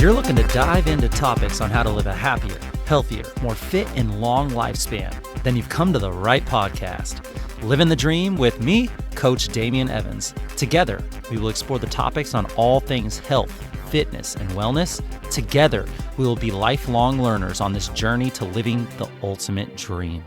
you're looking to dive into topics on how to live a happier, healthier, more fit, and long lifespan, then you've come to the right podcast. Livin the Dream with me, Coach Damian Evans. Together, we will explore the topics on all things health, fitness, and wellness. Together, we will be lifelong learners on this journey to living the ultimate dream.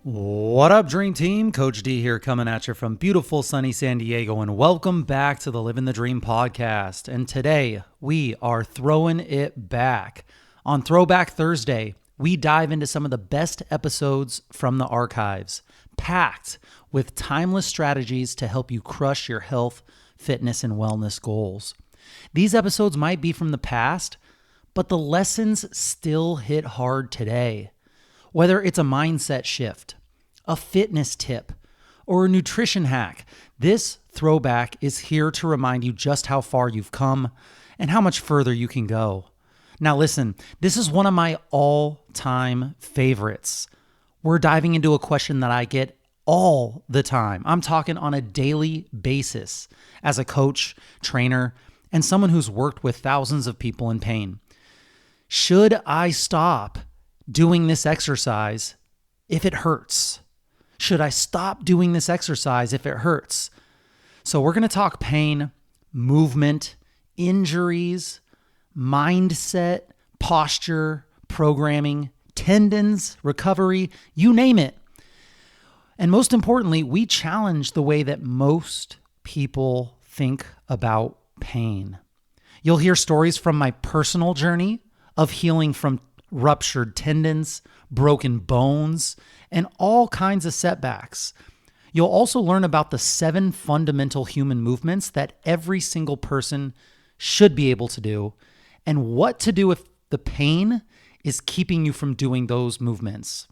What up, Dream Team? Coach D here, coming at you from beautiful sunny San Diego, and welcome back to the Livin the Dream podcast. And today, we are throwing it back. On Throwback Thursday, we dive into some of the best episodes from the archives, packed with timeless strategies to help you crush your health, fitness, and wellness goals. These episodes might be from the past, but the lessons still hit hard today. Whether it's a mindset shift, a fitness tip, or a nutrition hack, this throwback is here to remind you just how far you've come and how much further you can go. Now listen, this is one of my all-time favorites. We're diving into a question that I get all the time. I'm talking on a daily basis as a coach, trainer, and someone who's worked with thousands of people in pain. Should I stop doing this exercise if it hurts? Should I stop doing this exercise if it hurts? So we're going to talk pain, movement, injuries, mindset, posture, programming, tendons, recovery, you name it. And most importantly, we challenge the way that most people think about pain. You'll hear stories from my personal journey of healing from ruptured tendons, broken bones, and all kinds of setbacks. You'll also learn about the 7 fundamental human movements that every single person should be able to do, and what to do if the pain is keeping you from doing those movements.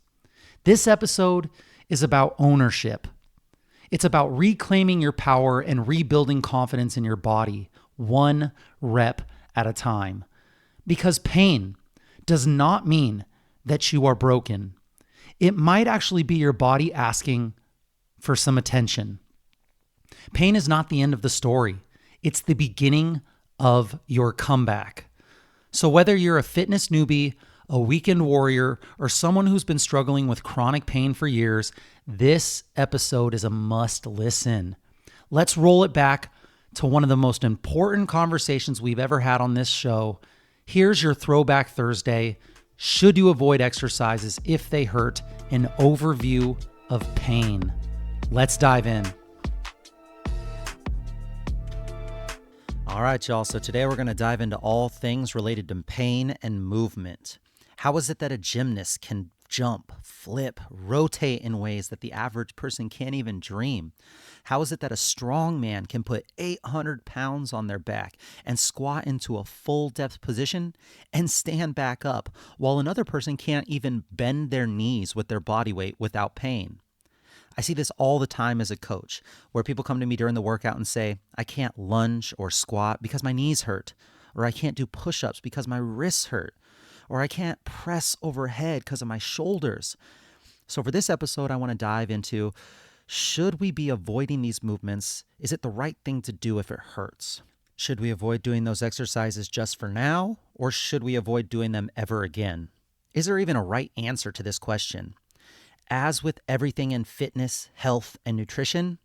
This episode is about ownership. It's about reclaiming your power and rebuilding confidence in your body, one rep at a time. Because pain does not mean that you are broken. It might actually be your body asking for some attention. Pain is not the end of the story. It's the beginning of your comeback. So whether you're a fitness newbie, a weekend warrior, or someone who's been struggling with chronic pain for years, this episode is a must listen. Let's roll it back to one of the most important conversations we've ever had on this show. Here's your Throwback Thursday. Should you avoid exercises if they hurt? An overview of pain. Let's dive in. All right, y'all. So today we're going to dive into all things related to pain and movement. How is it that a gymnast can jump, flip, rotate in ways that the average person can't even dream? How is it that a strong man can put 800 pounds on their back and squat into a full depth position and stand back up while another person can't even bend their knees with their body weight without pain? I see this all the time as a coach, where people come to me during the workout and say, I can't lunge or squat because my knees hurt, or I can't do push-ups because my wrists hurt, or I can't press overhead because of my shoulders. So for this episode, I want to dive into, should we be avoiding these movements? Is it the right thing to do if it hurts? Should we avoid doing those exercises just for now, or should we avoid doing them ever again? Is there even a right answer to this question? As with everything in fitness, health, and nutrition,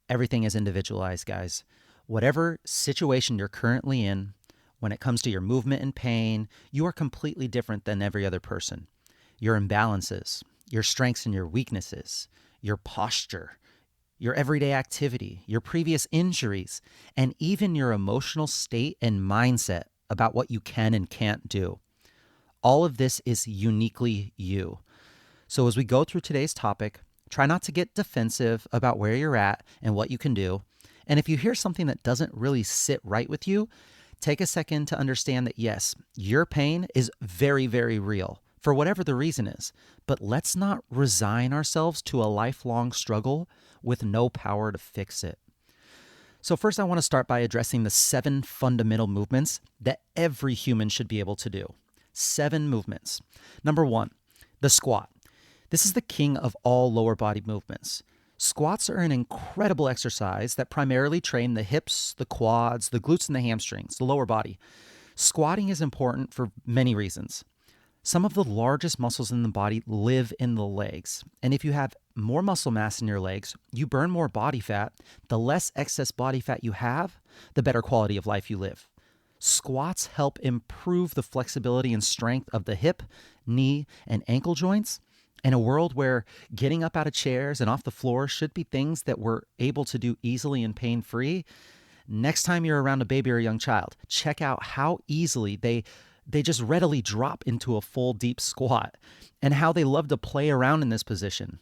everything is individualized, guys. Whatever situation you're currently in, when it comes to your movement and pain, you are completely different than every other person. Your imbalances, your strengths and your weaknesses, your posture, your everyday activity, your previous injuries, and even your emotional state and mindset about what you can and can't do. All of this is uniquely you. So as we go through today's topic, try not to get defensive about where you're at and what you can do. And if you hear something that doesn't really sit right with you, take a second to understand that yes, your pain is very, very real for whatever the reason is. But let's not resign ourselves to a lifelong struggle with no power to fix it. So first, I want to start by addressing the 7 fundamental movements that every human should be able to do. 7 movements. Number 1, the squat. This is the king of all lower body movements. Squats are an incredible exercise that primarily train the hips, the quads, the glutes, and the hamstrings, the lower body. Squatting is important for many reasons. Some of the largest muscles in the body live in the legs. And if you have more muscle mass in your legs, you burn more body fat. The less excess body fat you have, the better quality of life you live. Squats help improve the flexibility and strength of the hip, knee, and ankle joints. In a world where getting up out of chairs and off the floor should be things that we're able to do easily and pain free, next time you're around a baby or a young child, check out how easily they just readily drop into a full deep squat and how they love to play around in this position.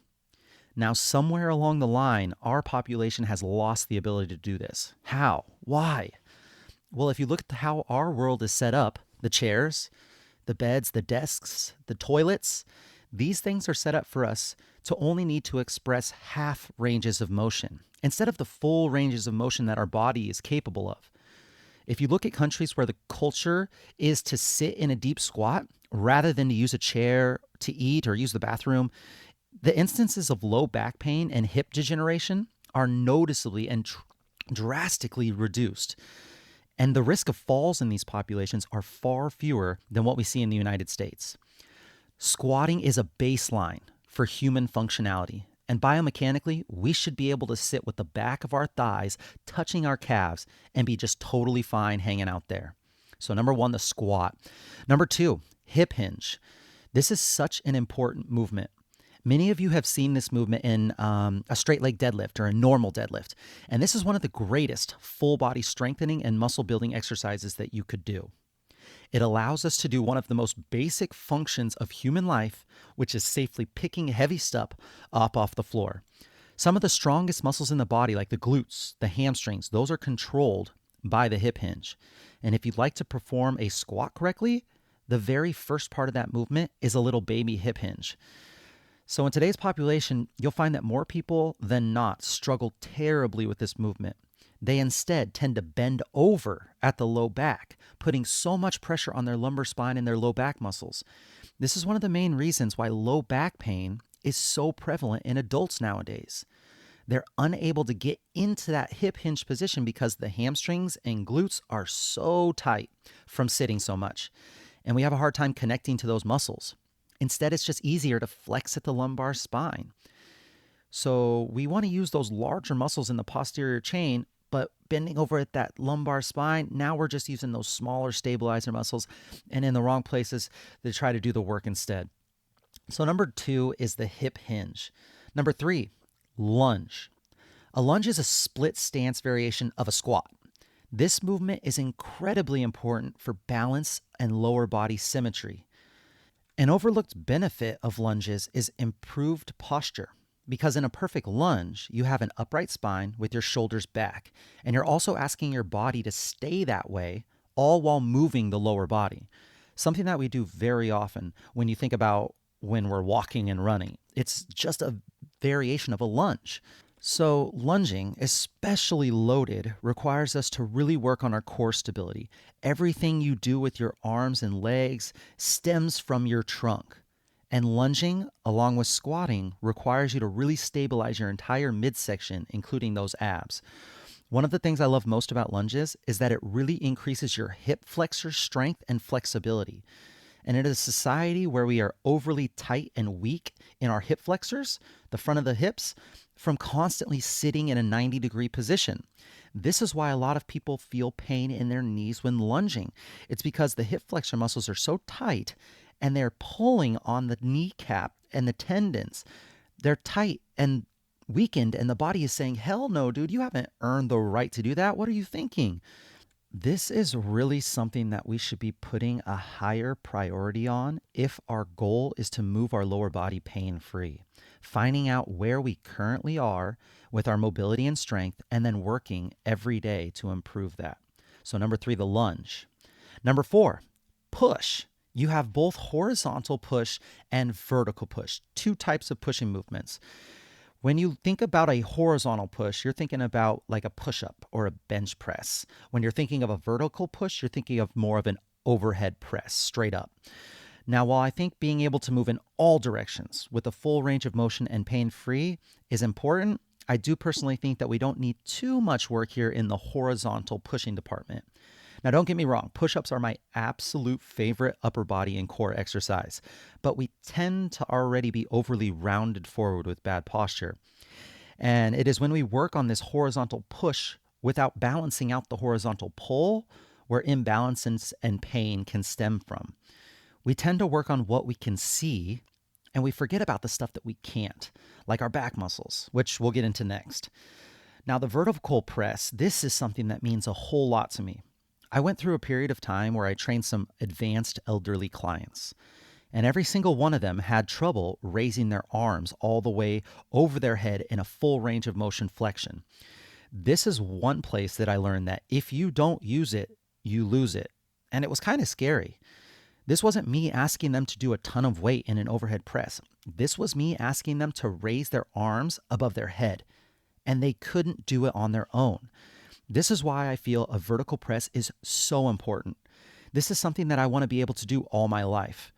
Now, somewhere along the line, our population has lost the ability to do this. How? Why? Well, if you look at how our world is set up, the chairs, the beds, the desks, the toilets, these things are set up for us to only need to express half ranges of motion instead of the full ranges of motion that our body is capable of. If you look at countries where the culture is to sit in a deep squat rather than to use a chair to eat or use the bathroom, the instances of low back pain and hip degeneration are noticeably and drastically reduced. And the risk of falls in these populations are far fewer than what we see in the United States. Squatting is a baseline for human functionality. And biomechanically, we should be able to sit with the back of our thighs touching our calves and be just totally fine hanging out there. So number one, the squat. Number two, hip hinge. This is such an important movement. Many of you have seen this movement in a straight leg deadlift or a normal deadlift. And this is one of the greatest full body strengthening and muscle building exercises that you could do. It allows us to do one of the most basic functions of human life, which is safely picking heavy stuff up off the floor. Some of the strongest muscles in the body, like the glutes, the hamstrings, those are controlled by the hip hinge. And if you'd like to perform a squat correctly, the very first part of that movement is a little baby hip hinge. So in today's population, you'll find that more people than not struggle terribly with this movement. They instead tend to bend over at the low back, putting so much pressure on their lumbar spine and their low back muscles. This is one of the main reasons why low back pain is so prevalent in adults nowadays. They're unable to get into that hip hinge position because the hamstrings and glutes are so tight from sitting so much. And we have a hard time connecting to those muscles. Instead, it's just easier to flex at the lumbar spine. So we want to use those larger muscles in the posterior chain, but bending over at that lumbar spine, now we're just using those smaller stabilizer muscles and in the wrong places to try to do the work instead. So number two is the hip hinge. Number three, lunge. A lunge is a split stance variation of a squat. This movement is incredibly important for balance and lower body symmetry. An overlooked benefit of lunges is improved posture. Because in a perfect lunge, you have an upright spine with your shoulders back, and you're also asking your body to stay that way, all while moving the lower body. Something that we do very often when you think about when we're walking and running. It's just a variation of a lunge. So lunging, especially loaded, requires us to really work on our core stability. Everything you do with your arms and legs stems from your trunk. And lunging, along with squatting, requires you to really stabilize your entire midsection, including those abs. One of the things I love most about lunges is that it really increases your hip flexor strength and flexibility. And in a society where we are overly tight and weak in our hip flexors, the front of the hips, from constantly sitting in a 90-degree position. This is why a lot of people feel pain in their knees when lunging. It's because the hip flexor muscles are so tight and they're pulling on the kneecap and the tendons. They're tight and weakened, and the body is saying, hell no, dude, you haven't earned the right to do that. What are you thinking? This is really something that we should be putting a higher priority on if our goal is to move our lower body pain-free. Finding out where we currently are with our mobility and strength, and then working every day to improve that. So number three, the lunge. Number four, push. You have both horizontal push and vertical push, two types of pushing movements. When you think about a horizontal push, you're thinking about like a push-up or a bench press. When you're thinking of a vertical push, you're thinking of more of an overhead press, straight up. Now, while I think being able to move in all directions with a full range of motion and pain-free is important, I do personally think that we don't need too much work here in the horizontal pushing department. Now, don't get me wrong, push-ups are my absolute favorite upper body and core exercise, but we tend to already be overly rounded forward with bad posture. And it is when we work on this horizontal push without balancing out the horizontal pull where imbalances and pain can stem from. We tend to work on what we can see and we forget about the stuff that we can't, like our back muscles, which we'll get into next. Now, the vertical press, this is something that means a whole lot to me. I went through a period of time where I trained some advanced elderly clients, and every single one of them had trouble raising their arms all the way over their head in a full range of motion flexion. This is one place that I learned that if you don't use it, you lose it. And it was kind of scary. This wasn't me asking them to do a ton of weight in an overhead press. This was me asking them to raise their arms above their head, and they couldn't do it on their own. This is why I feel a vertical press is so important. This is something that I want to be able to do all my life.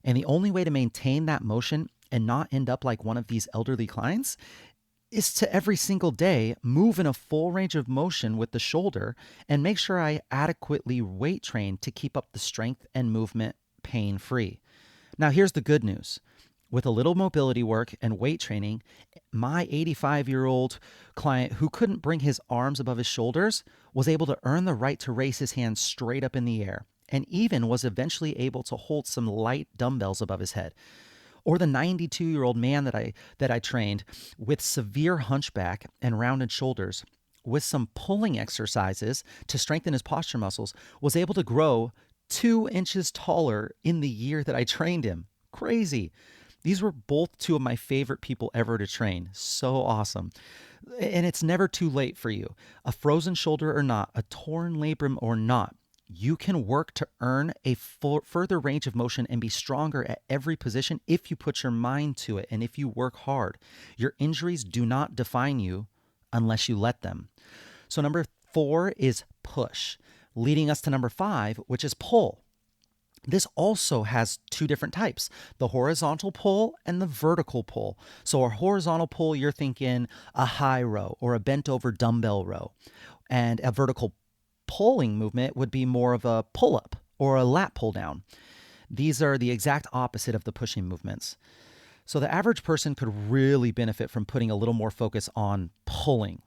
And the only way to maintain that motion and not end up like one of these elderly clients is to every single day move in a full range of motion with the shoulder and make sure I adequately weight train to keep up the strength and movement pain-free. Now, here's the good news. With a little mobility work and weight training, my 85-year-old client who couldn't bring his arms above his shoulders was able to earn the right to raise his hands straight up in the air and even was eventually able to hold some light dumbbells above his head. Or the 92-year-old man that I trained with severe hunchback and rounded shoulders with some pulling exercises to strengthen his posture muscles was able to grow 2 inches taller in the year that I trained him. Crazy. These were both two of my favorite people ever to train. So awesome. And it's never too late for you. A frozen shoulder or not, a torn labrum or not, you can work to earn a further range of motion and be stronger at every position if you put your mind to it and if you work hard. Your injuries do not define you unless you let them. So number 4 is push, leading us to number 5, which is pull. This also has 2 different types, the horizontal pull and the vertical pull. So a horizontal pull, you're thinking a high row or a bent over dumbbell row. And a vertical pulling movement would be more of a pull-up or a lat pull-down. These are the exact opposite of the pushing movements. So the average person could really benefit from putting a little more focus on pulling.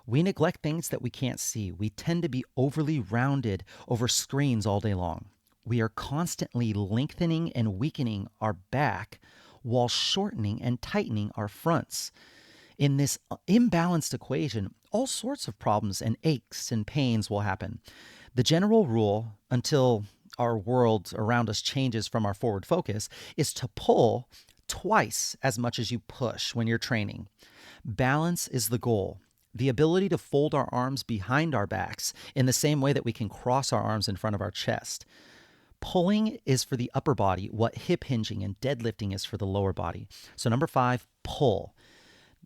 We neglect things that we can't see. We tend to be overly rounded over screens all day long. We are constantly lengthening and weakening our back while shortening and tightening our fronts. In this imbalanced equation, all sorts of problems and aches and pains will happen. The general rule, until our world around us changes from our forward focus, is to pull twice as much as you push when you're training. Balance is the goal. The ability to fold our arms behind our backs in the same way that we can cross our arms in front of our chest. Pulling is for the upper body what hip hinging and deadlifting is for the lower body. So number 5, pull.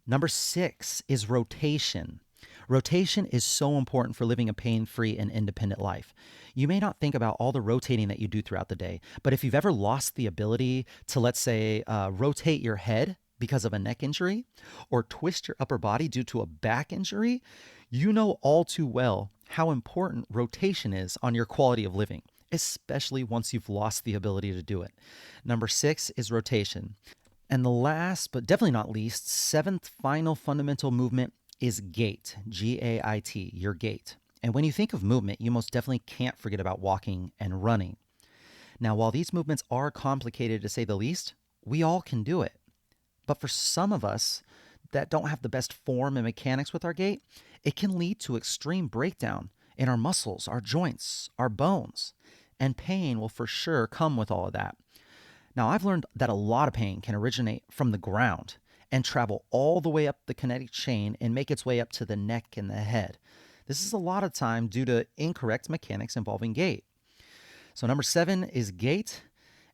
Number 6 is rotation. Rotation is so important for living a pain-free and independent life. You may not think about all the rotating that you do throughout the day, but if you've ever lost the ability to, let's say, rotate your head because of a neck injury or twist your upper body due to a back injury, you know all too well how important rotation is on your quality of living, especially once you've lost the ability to do it. Number 6 is rotation. And the last, but definitely not least, 7th final fundamental movement is gait, G-A-I-T, your gait. And when you think of movement, you most definitely can't forget about walking and running. Now, while these movements are complicated to say the least, we all can do it. But for some of us that don't have the best form and mechanics with our gait, it can lead to extreme breakdown in our muscles, our joints, our bones. And pain will for sure come with all of that. Now, I've learned that a lot of pain can originate from the ground and travel all the way up the kinetic chain and make its way up to the neck and the head. This is a lot of time due to incorrect mechanics involving gait. So number 7 is gait.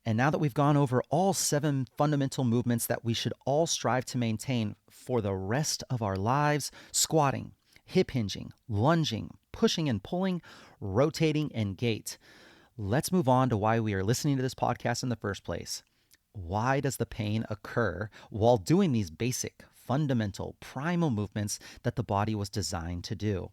And now that we've gone over all 7 fundamental movements that we should all strive to maintain for the rest of our lives, squatting, hip hinging, lunging, pushing and pulling, rotating, and gait. Let's move on to why we are listening to this podcast in the first place. Why does the pain occur while doing these basic fundamental, primal movements that the body was designed to do.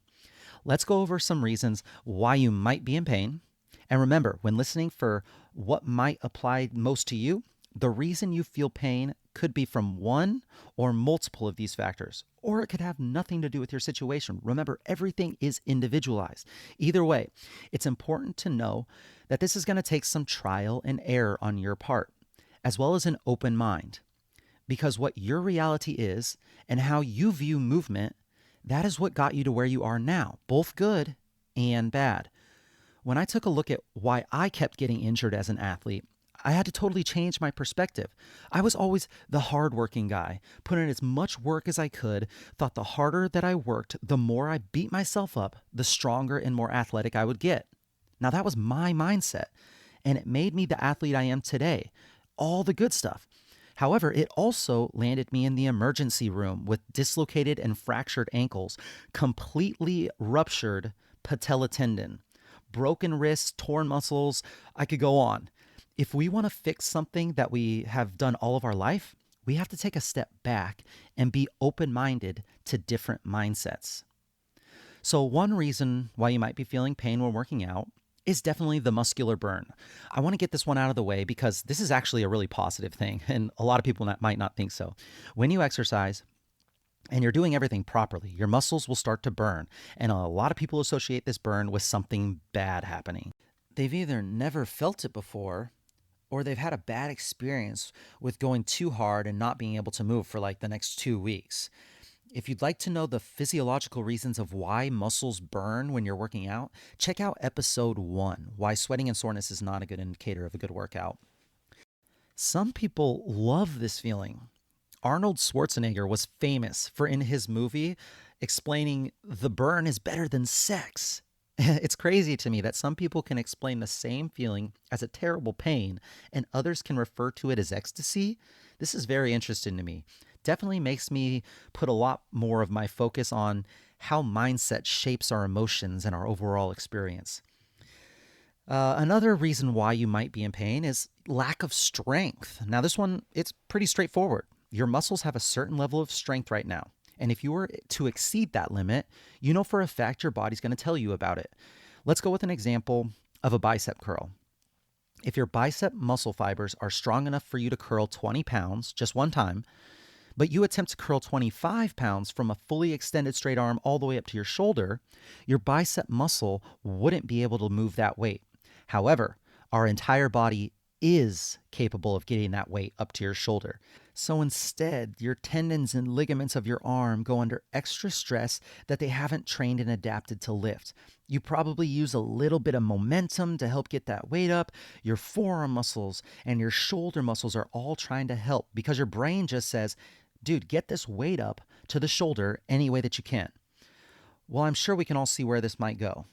Let's go over some reasons why you might be in pain. And remember, when listening for what might apply most to you, the reason you feel pain could be from one or multiple of these factors, or it could have nothing to do with your situation. Remember, everything is individualized. Either way, it's important to know that this is going to take some trial and error on your part, as well as an open mind. Because what your reality is and how you view movement, that is what got you to where you are now, both good and bad. When I took a look at why I kept getting injured as an athlete, I had to totally change my perspective. I was always the hardworking guy, put in as much work as I could, thought the harder that I worked, the more I beat myself up, the stronger and more athletic I would get. Now that was my mindset, and it made me the athlete I am today. All the good stuff. However, it also landed me in the emergency room with dislocated and fractured ankles, completely ruptured patella tendon, broken wrists, torn muscles. I could go on. If we want to fix something that we have done all of our life, we have to take a step back and be open-minded to different mindsets. So one reason why you might be feeling pain when working out is definitely the muscular burn. I want to get this one out of the way because this is actually a really positive thing, and a lot of people might not think so. When you exercise and you're doing everything properly, your muscles will start to burn, and a lot of people associate this burn with something bad happening. They've either never felt it before, or they've had a bad experience with going too hard and not being able to move for like the next 2 weeks. If you'd like to know the physiological reasons of why muscles burn when you're working out, check out episode 1, Why Sweating and Soreness is Not a Good Indicator of a Good Workout. Some people love this feeling. Arnold Schwarzenegger was famous for, in his movie, explaining the burn is better than sex. It's crazy to me that some people can explain the same feeling as a terrible pain and others can refer to it as ecstasy. This is very interesting to me. Definitely makes me put a lot more of my focus on how mindset shapes our emotions and our overall experience. Another reason why you might be in pain is lack of strength. Now this one, it's pretty straightforward. Your muscles have a certain level of strength right now. And if you were to exceed that limit, you know for a fact your body's going to tell you about it. Let's go with an example of a bicep curl. If your bicep muscle fibers are strong enough for you to curl 20 pounds just one time, but you attempt to curl 25 pounds from a fully extended straight arm all the way up to your shoulder, your bicep muscle wouldn't be able to move that weight. However, our entire body is capable of getting that weight up to your shoulder. So instead, your tendons and ligaments of your arm go under extra stress that they haven't trained and adapted to lift. You probably use a little bit of momentum to help get that weight up. Your forearm muscles and your shoulder muscles are all trying to help because your brain just says, dude, get this weight up to the shoulder any way that you can. Well, I'm sure we can all see where this might go.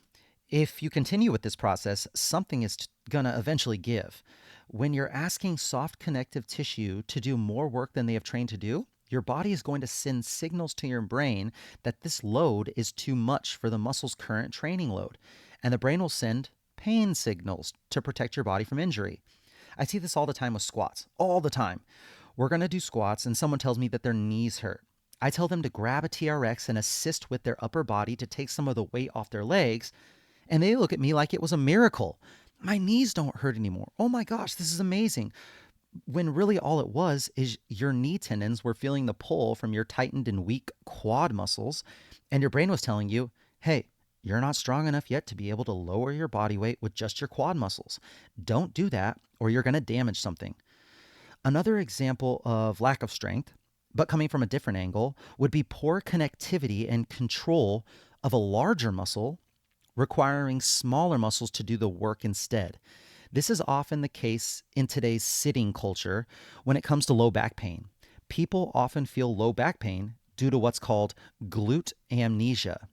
If you continue with this process, something is going to eventually give. When you're asking soft connective tissue to do more work than they have trained to do, your body is going to send signals to your brain that this load is too much for the muscle's current training load. And the brain will send pain signals to protect your body from injury. I see this all the time with squats, all the time. We're going to do squats and someone tells me that their knees hurt. I tell them to grab a TRX and assist with their upper body to take some of the weight off their legs. And they look at me like it was a miracle. My knees don't hurt anymore. Oh my gosh, this is amazing. When really all it was is your knee tendons were feeling the pull from your tightened and weak quad muscles, and your brain was telling you, hey, you're not strong enough yet to be able to lower your body weight with just your quad muscles. Don't do that or you're going to damage something. Another example of lack of strength, but coming from a different angle, would be poor connectivity and control of a larger muscle requiring smaller muscles to do the work instead. This is often the case in today's sitting culture when it comes to low back pain. People often feel low back pain due to what's called glute amnesia.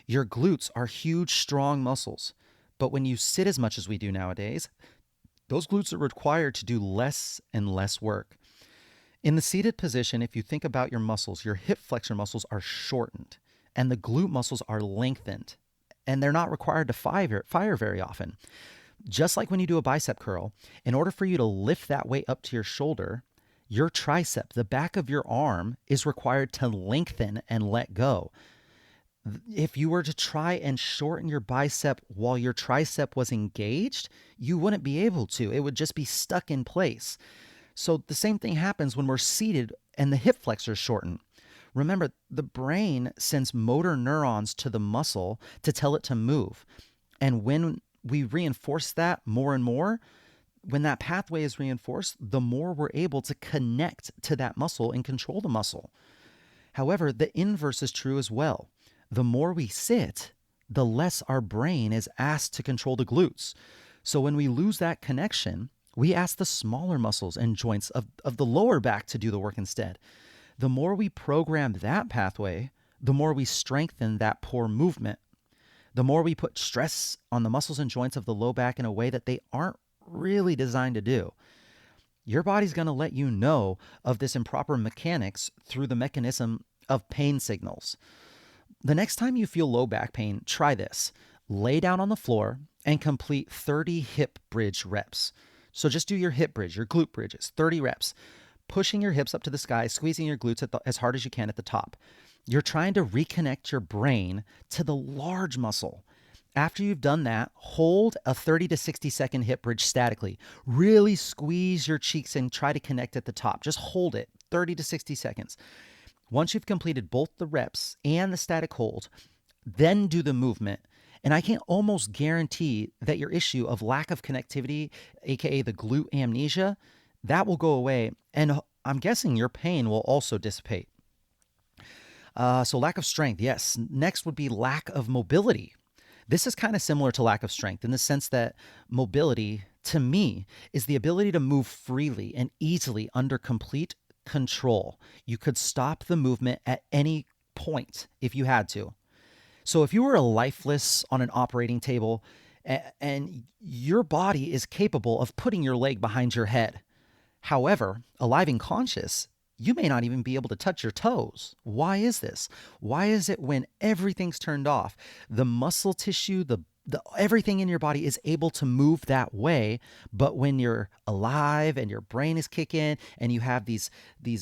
Your glutes are huge, strong muscles, but when you sit as much as we do nowadays, those glutes are required to do less and less work. In the seated position, if you think about your muscles, your hip flexor muscles are shortened and the glute muscles are lengthened. And they're not required to fire very often. Just like when you do a bicep curl, in order for you to lift that weight up to your shoulder, Your tricep, the back of your arm, is required to lengthen and let go. If you were to try and shorten your bicep while your tricep was engaged, you wouldn't be able to. It would just be stuck in place. So the same thing happens when we're seated and the hip flexors shorten. Remember, the brain sends motor neurons to the muscle to tell it to move. And when we reinforce that more and more, when that pathway is reinforced, the more we're able to connect to that muscle and control the muscle. However, the inverse is true as well. The more we sit, the less our brain is asked to control the glutes. So when we lose that connection, we ask the smaller muscles and joints of the lower back to do the work instead. The more we program that pathway, the more we strengthen that poor movement. The more we put stress on the muscles and joints of the low back in a way that they aren't really designed to do. Your body's going to let you know of this improper mechanics through the mechanism of pain signals. The next time you feel low back pain, try this. Lay down on the floor and complete 30 hip bridge reps. So just do your hip bridge, your glute bridges, 30 reps, pushing your hips up to the sky, squeezing your glutes as hard as you can at the top. You're trying to reconnect your brain to the large muscle. After you've done that, hold a 30 to 60 second hip bridge statically. Really squeeze your cheeks and try to connect at the top. Just hold it 30 to 60 seconds. Once you've completed both the reps and the static hold, then do the movement. And I can almost guarantee that your issue of lack of connectivity, aka the glute amnesia, that will go away. And I'm guessing your pain will also dissipate. So lack of strength, yes. Next would be lack of mobility. This is kind of similar to lack of strength in the sense that mobility, to me, is the ability to move freely and easily under complete control. You could stop the movement at any point if you had to. So if you were lifeless on an operating table and your body is capable of putting your leg behind your head, however, alive and conscious, you may not even be able to touch your toes. Why is this? Why is it when everything's turned off, the muscle tissue, the everything in your body is able to move that way, but when you're alive and your brain is kicking and you have these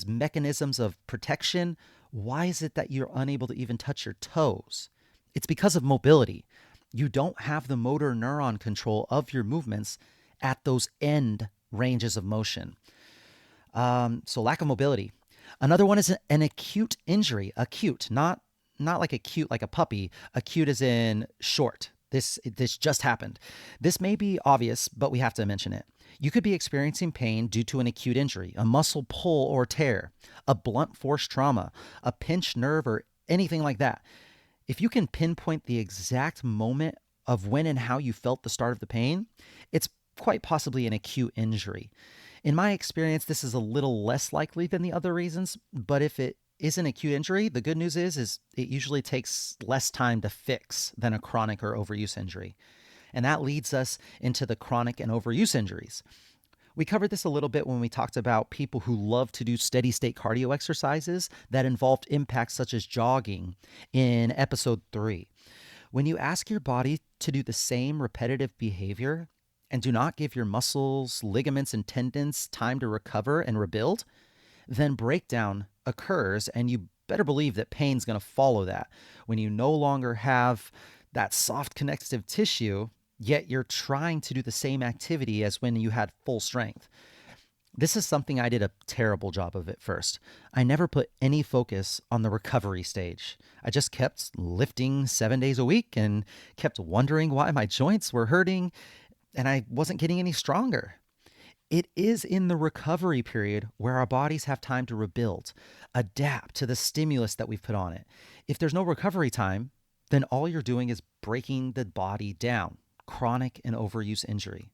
mechanisms of protection, why is it that you're unable to even touch your toes? It's because of mobility. You don't have the motor neuron control of your movements at those end ranges of motion. So lack of mobility. Another one is an acute injury. Acute, not like acute like a puppy. Acute as in short. This just happened. This may be obvious, but we have to mention it. You could be experiencing pain due to an acute injury, a muscle pull or tear, a blunt force trauma, a pinched nerve, or anything like that. If you can pinpoint the exact moment of when and how you felt the start of the pain, it's quite possibly an acute injury. In my experience, this is a little less likely than the other reasons, but if it is an acute injury, the good news is it usually takes less time to fix than a chronic or overuse injury. And that leads us into the chronic and overuse injuries. We covered this a little bit when we talked about people who love to do steady state cardio exercises that involved impacts such as jogging in episode 3. When you ask your body to do the same repetitive behavior and do not give your muscles, ligaments, and tendons time to recover and rebuild, then breakdown occurs, and you better believe that pain's going to follow that. When you no longer have that soft connective tissue, yet you're trying to do the same activity as when you had full strength. This is something I did a terrible job of at first. I never put any focus on the recovery stage. I just kept lifting 7 days a week and kept wondering why my joints were hurting and I wasn't getting any stronger. It is in the recovery period where our bodies have time to rebuild, adapt to the stimulus that we've put on it. If there's no recovery time, then all you're doing is breaking the body down. Chronic and overuse injury.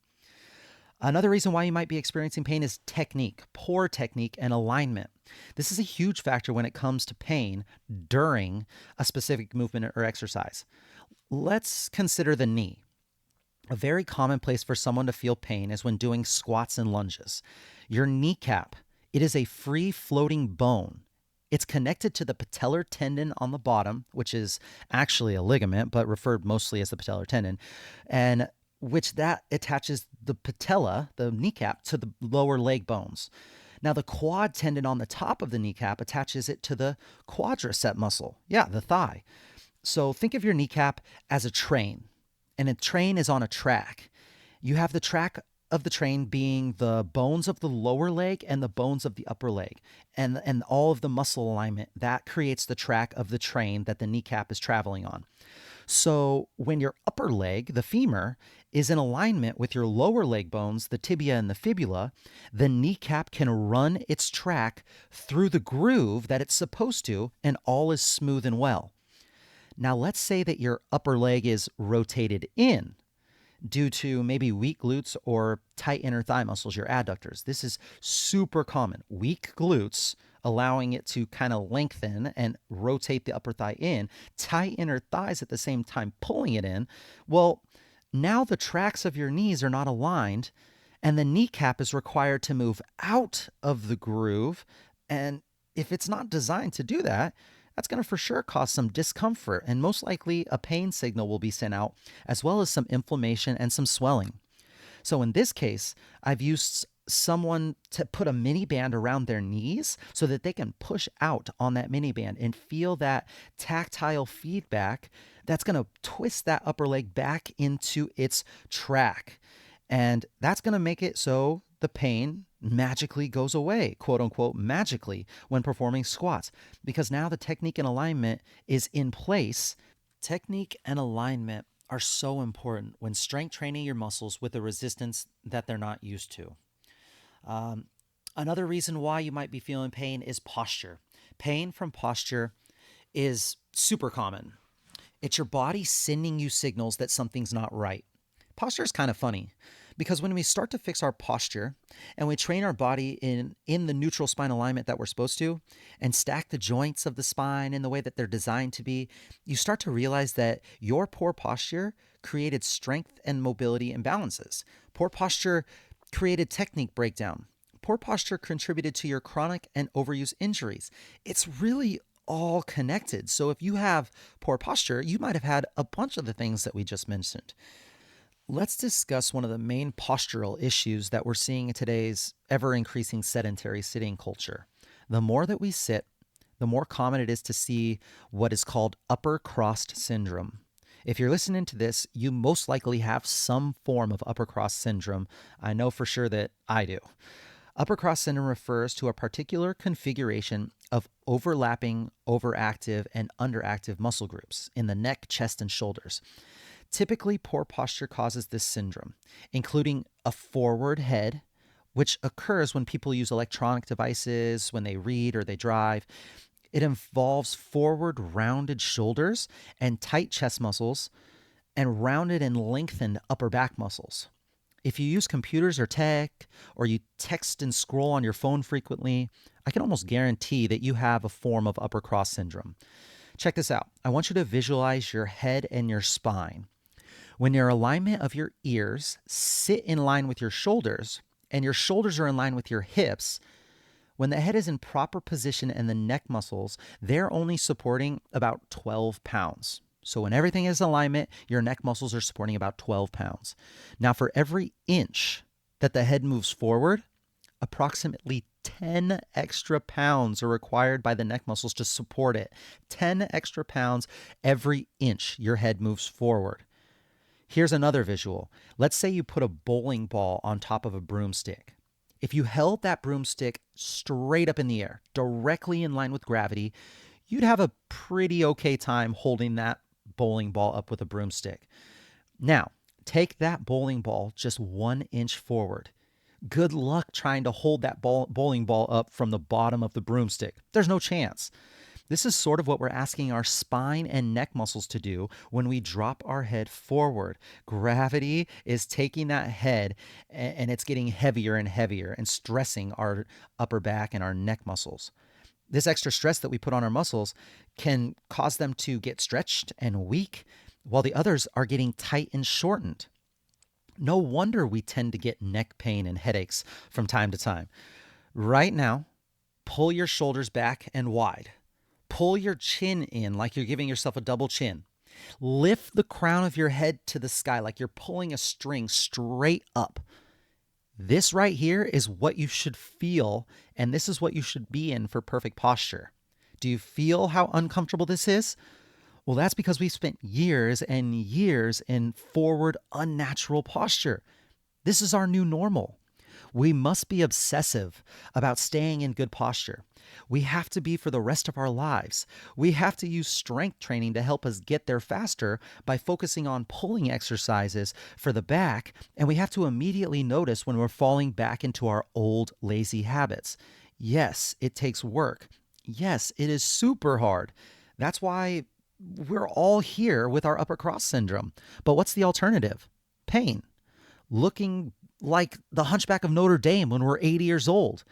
Another reason why you might be experiencing pain is technique, poor technique and alignment. This is a huge factor when it comes to pain during a specific movement or exercise. Let's consider the knee. A very common place for someone to feel pain is when doing squats and lunges. Your kneecap, it is a free floating bone. It's connected to the patellar tendon on the bottom, which is actually a ligament, but referred mostly as the patellar tendon, and which that attaches the patella, the kneecap, to the lower leg bones. Now, the quad tendon on the top of the kneecap attaches it to the quadricep muscle. Yeah, the thigh. So think of your kneecap as a train, and a train is on a track. You have the track of the train being the bones of the lower leg and the bones of the upper leg, and all of the muscle alignment. That creates the track of the train that the kneecap is traveling on. So when your upper leg, the femur, is in alignment with your lower leg bones, the tibia and the fibula, the kneecap can run its track through the groove that it's supposed to, and all is smooth and well. Now, let's say that your upper leg is rotated in due to maybe weak glutes or tight inner thigh muscles, your adductors. This is super common. Weak glutes allowing it to kind of lengthen and rotate the upper thigh in, tight inner thighs at the same time pulling it in. Well, now the tracks of your knees are not aligned, and the kneecap is required to move out of the groove. And if it's not designed to do that, that's going to for sure cause some discomfort, and most likely a pain signal will be sent out, as well as some inflammation and some swelling. So in this case, I've used someone to put a mini band around their knees so that they can push out on that mini band and feel that tactile feedback that's going to twist that upper leg back into its track. And that's going to make it so the pain magically goes away, quote unquote, magically, when performing squats, because now the technique and alignment is in place. Technique and alignment are so important when strength training your muscles with a resistance that they're not used to. Another reason why you might be feeling pain is posture. Pain from posture is super common. It's your body sending you signals that something's not right. Posture is kind of funny because when we start to fix our posture and we train our body in the neutral spine alignment that we're supposed to, and stack the joints of the spine in the way that they're designed to be, you start to realize that your poor posture created strength and mobility imbalances. Poor posture created technique breakdown. Poor posture contributed to your chronic and overuse injuries. It's really all connected. So if you have poor posture, you might have had a bunch of the things that we just mentioned. Let's discuss one of the main postural issues that we're seeing in today's ever-increasing sedentary sitting culture. The more that we sit, the more common it is to see what is called upper crossed syndrome. If you're listening to this, you most likely have some form of upper cross syndrome. I know for sure that I do. Upper cross syndrome refers to a particular configuration of overlapping, overactive, and underactive muscle groups in the neck, chest, and shoulders. Typically, poor posture causes this syndrome, including a forward head, which occurs when people use electronic devices, when they read or they drive. It involves forward rounded shoulders and tight chest muscles and rounded and lengthened upper back muscles. If you use computers or tech, or you text and scroll on your phone frequently, I can almost guarantee that you have a form of upper cross syndrome. Check this out. I want you to visualize your head and your spine. When your alignment of your ears sit in line with your shoulders, and your shoulders are in line with your hips, when the head is in proper position and the neck muscles, they're only supporting about 12 pounds. So when everything is in alignment, your neck muscles are supporting about 12 pounds. Now, for every inch that the head moves forward, approximately 10 extra pounds are required by the neck muscles to support it. 10 extra pounds every inch your head moves forward. Here's another visual. Let's say you put a bowling ball on top of a broomstick. If you held that broomstick straight up in the air, directly in line with gravity, you'd have a pretty okay time holding that bowling ball up with a broomstick. Now, take that bowling ball just 1 inch forward. Good luck trying to hold that bowling ball up from the bottom of the broomstick. There's no chance. This is sort of what we're asking our spine and neck muscles to do when we drop our head forward. Gravity is taking that head and it's getting heavier and heavier and stressing our upper back and our neck muscles. This extra stress that we put on our muscles can cause them to get stretched and weak, while the others are getting tight and shortened. No wonder we tend to get neck pain and headaches from time to time. Right now, pull your shoulders back and wide. Pull your chin in like you're giving yourself a double chin. Lift the crown of your head to the sky like you're pulling a string straight up. This right here is what you should feel, and this is what you should be in for perfect posture. Do you feel how uncomfortable this is? Well, that's because we've spent years and years in forward, unnatural posture. This is our new normal. We must be obsessive about staying in good posture. We have to be for the rest of our lives. We have to use strength training to help us get there faster by focusing on pulling exercises for the back, and we have to immediately notice when we're falling back into our old lazy habits. Yes, it takes work. Yes, it is super hard. That's why we're all here with our upper cross syndrome. But what's the alternative? Pain. Looking like the Hunchback of Notre Dame when we're 80 years old.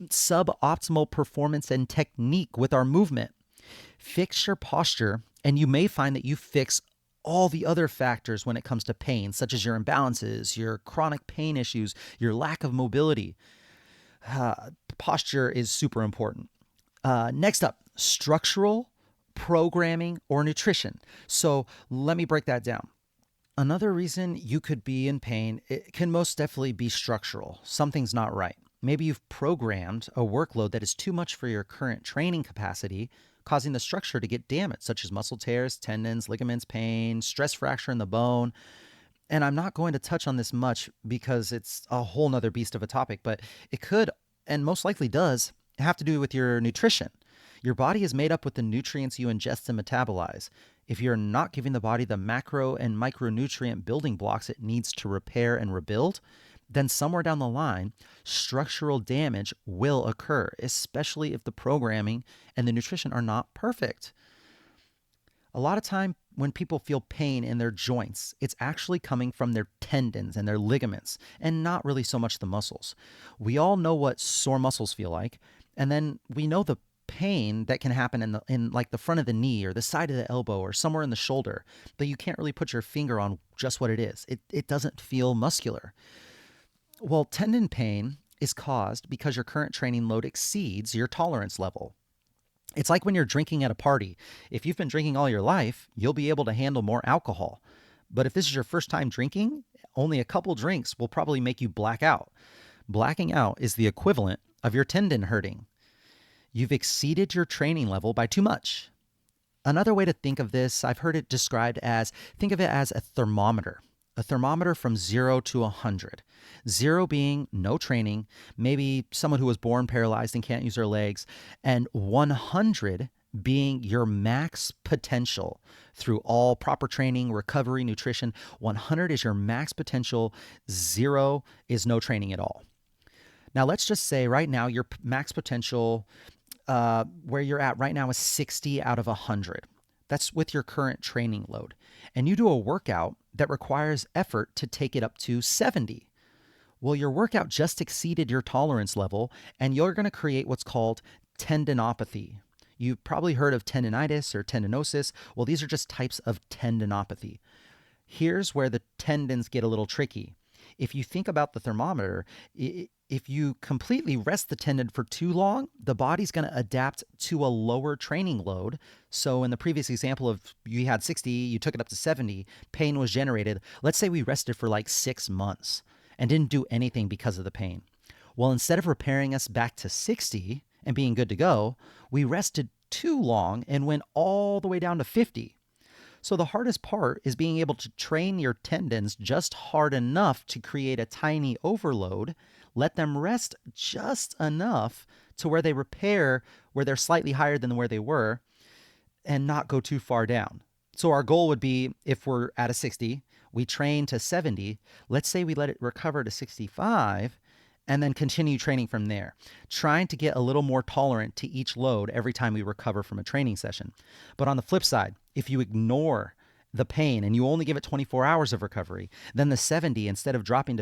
Suboptimal performance and technique with our movement. Fix your posture, and you may find that you fix all the other factors when it comes to pain, such as your imbalances, your chronic pain issues, your lack of mobility. Posture is super important. Next up, structural, programming, or nutrition. So let me break that down. Another reason you could be in pain, it can most definitely be structural. Something's not right. Maybe you've programmed a workload that is too much for your current training capacity, causing the structure to get damaged, such as muscle tears, tendons, ligaments, pain, stress fracture in the bone. And I'm not going to touch on this much because it's a whole nother beast of a topic, but it could, and most likely does, have to do with your nutrition. Your body is made up with the nutrients you ingest and metabolize. If you're not giving the body the macro and micronutrient building blocks it needs to repair and rebuild, then somewhere down the line, structural damage will occur, especially if the programming and the nutrition are not perfect. A lot of time when people feel pain in their joints, it's actually coming from their tendons and their ligaments and not really so much the muscles. We all know what sore muscles feel like, and then we know the pain that can happen in like the front of the knee or the side of the elbow or somewhere in the shoulder, but you can't really put your finger on just what it is. It doesn't feel muscular. Well, tendon pain is caused because your current training load exceeds your tolerance level. It's like when you're drinking at a party. If you've been drinking all your life, you'll be able to handle more alcohol. But if this is your first time drinking, only a couple drinks will probably make you black out. Blacking out is the equivalent of your tendon hurting. You've exceeded your training level by too much. Another way to think of this, I've heard it described as, think of it as a thermometer from 0 to 100. 0 being no training, maybe someone who was born paralyzed and can't use their legs, and 100 being your max potential through all proper training, recovery, nutrition. 100 is your max potential, 0 is no training at all. Now, let's just say right now your max potential where you're at right now is 60 out of 100. That's with your current training load. And you do a workout that requires effort to take it up to 70. Well, your workout just exceeded your tolerance level, and you're going to create what's called tendinopathy. You've probably heard of tendinitis or tendinosis. Well, these are just types of tendinopathy. Here's where the tendons get a little tricky. If you think about the thermometer, if you completely rest the tendon for too long, the body's going to adapt to a lower training load. So in the previous example of you had 60, you took it up to 70, pain was generated. Let's say we rested for like 6 months and didn't do anything because of the pain. Well, instead of repairing us back to 60 and being good to go, we rested too long and went all the way down to 50. So the hardest part is being able to train your tendons just hard enough to create a tiny overload, let them rest just enough to where they repair where they're slightly higher than where they were and not go too far down. So our goal would be, if we're at a 60, we train to 70, let's say we let it recover to 65 and then continue training from there, trying to get a little more tolerant to each load every time we recover from a training session. But on the flip side, if you ignore the pain and you only give it 24 hours of recovery, then the 70, instead of dropping,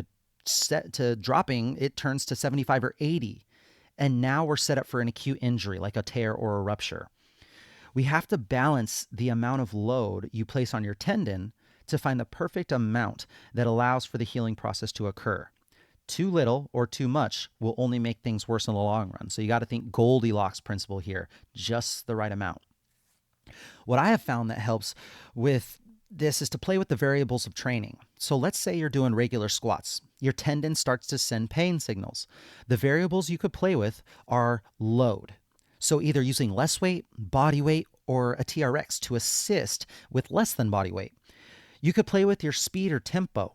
it turns to 75 or 80. And now we're set up for an acute injury like a tear or a rupture. We have to balance the amount of load you place on your tendon to find the perfect amount that allows for the healing process to occur. Too little or too much will only make things worse in the long run. So you got to think Goldilocks principle here, just the right amount. What I have found that helps with this is to play with the variables of training. So let's say you're doing regular squats. Your tendon starts to send pain signals. The variables you could play with are load. So either using less weight, body weight, or a TRX to assist with less than body weight. You could play with your speed or tempo.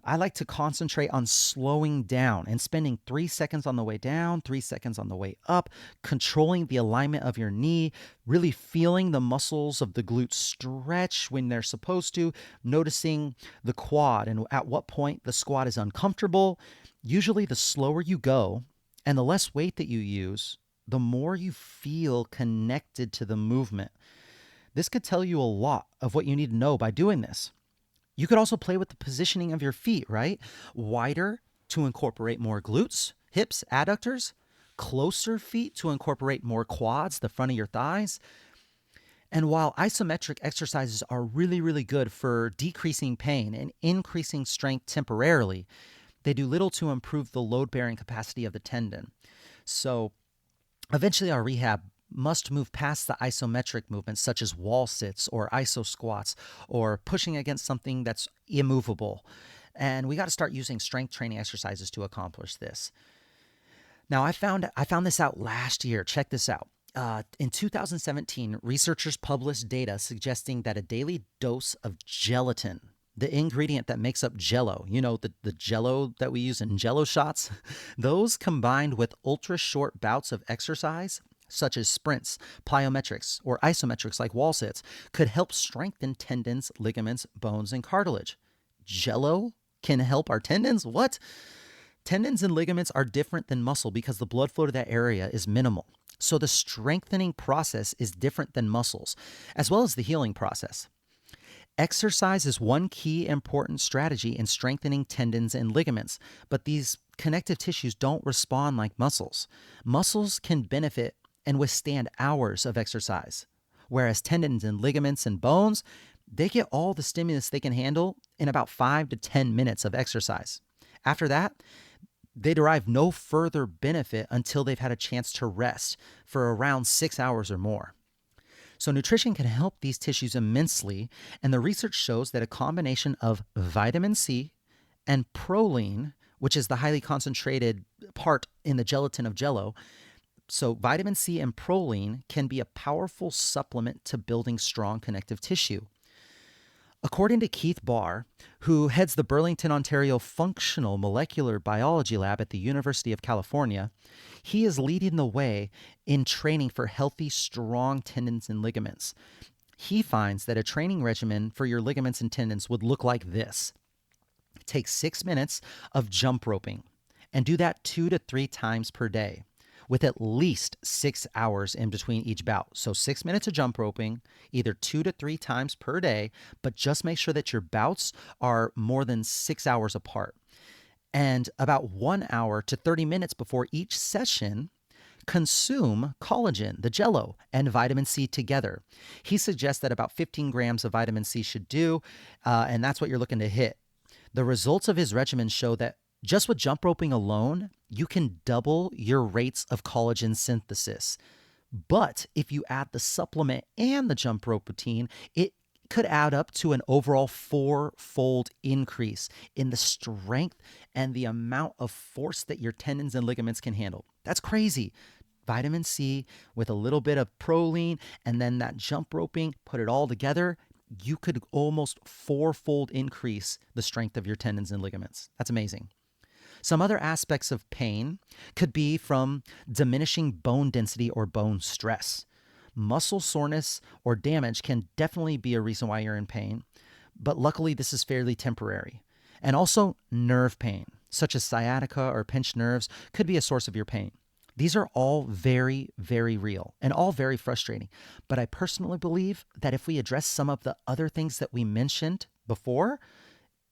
I like to concentrate on slowing down and spending 3 seconds on the way down, 3 seconds on the way up, controlling the alignment of your knee, really feeling the muscles of the glutes stretch when they're supposed to, noticing the quad and at what point the squat is uncomfortable. Usually, the slower you go and the less weight that you use, the more you feel connected to the movement. This could tell you a lot of what you need to know by doing this. You could also play with the positioning of your feet, right? Wider to incorporate more glutes, hips, adductors. Closer feet to incorporate more quads, the front of your thighs. And while isometric exercises are really, really good for decreasing pain and increasing strength temporarily, they do little to improve the load-bearing capacity of the tendon. So eventually our rehab must move past the isometric movements such as wall sits or iso squats or pushing against something that's immovable. And we got to start using strength training exercises to accomplish this. Now, I found this out last year. Check this out. In 2017, researchers published data suggesting that a daily dose of gelatin, the ingredient that makes up Jell-O, the Jell-O that we use in Jell-O shots, those combined with ultra short bouts of exercise, such as sprints, plyometrics, or isometrics like wall sits, could help strengthen tendons, ligaments, bones, and cartilage. Jell-O can help our tendons? What? Tendons and ligaments are different than muscle because the blood flow to that area is minimal. So the strengthening process is different than muscles, as well as the healing process. Exercise is one key important strategy in strengthening tendons and ligaments, but these connective tissues don't respond like muscles. Muscles can benefit and withstand hours of exercise, whereas tendons and ligaments and bones, they get all the stimulus they can handle in about 5 to 10 minutes of exercise. After that, they derive no further benefit until they've had a chance to rest for around 6 hours or more. So nutrition can help these tissues immensely, and the research shows that a combination of vitamin C and proline, which is the highly concentrated part in the gelatin of Jell-O, so vitamin C and proline can be a powerful supplement to building strong connective tissue. According to Keith Barr, who heads the Burlington, Ontario Functional Molecular Biology Lab at the University of California, he is leading the way in training for healthy, strong tendons and ligaments. He finds that a training regimen for your ligaments and tendons would look like this. Take 6 minutes of jump roping and do that 2 to 3 times per day, with at least 6 hours in between each bout. So 6 minutes of jump roping, either 2 to 3 times per day, but just make sure that your bouts are more than 6 hours apart. And about 1 hour to 30 minutes before each session, consume collagen, the Jell-O, and vitamin C together. He suggests that about 15 grams of vitamin C should do, and that's what you're looking to hit. The results of his regimen show that just with jump roping alone, you can double your rates of collagen synthesis. But if you add the supplement and the jump rope routine, it could add up to an overall 4-fold increase in the strength and the amount of force that your tendons and ligaments can handle. That's crazy. Vitamin C with a little bit of proline and then that jump roping, put it all together, you could almost 4-fold increase the strength of your tendons and ligaments. That's amazing. Some other aspects of pain could be from diminishing bone density or bone stress. Muscle soreness or damage can definitely be a reason why you're in pain, but luckily this is fairly temporary. And also nerve pain, such as sciatica or pinched nerves, could be a source of your pain. These are all very, very real and all very frustrating. But I personally believe that if we address some of the other things that we mentioned before,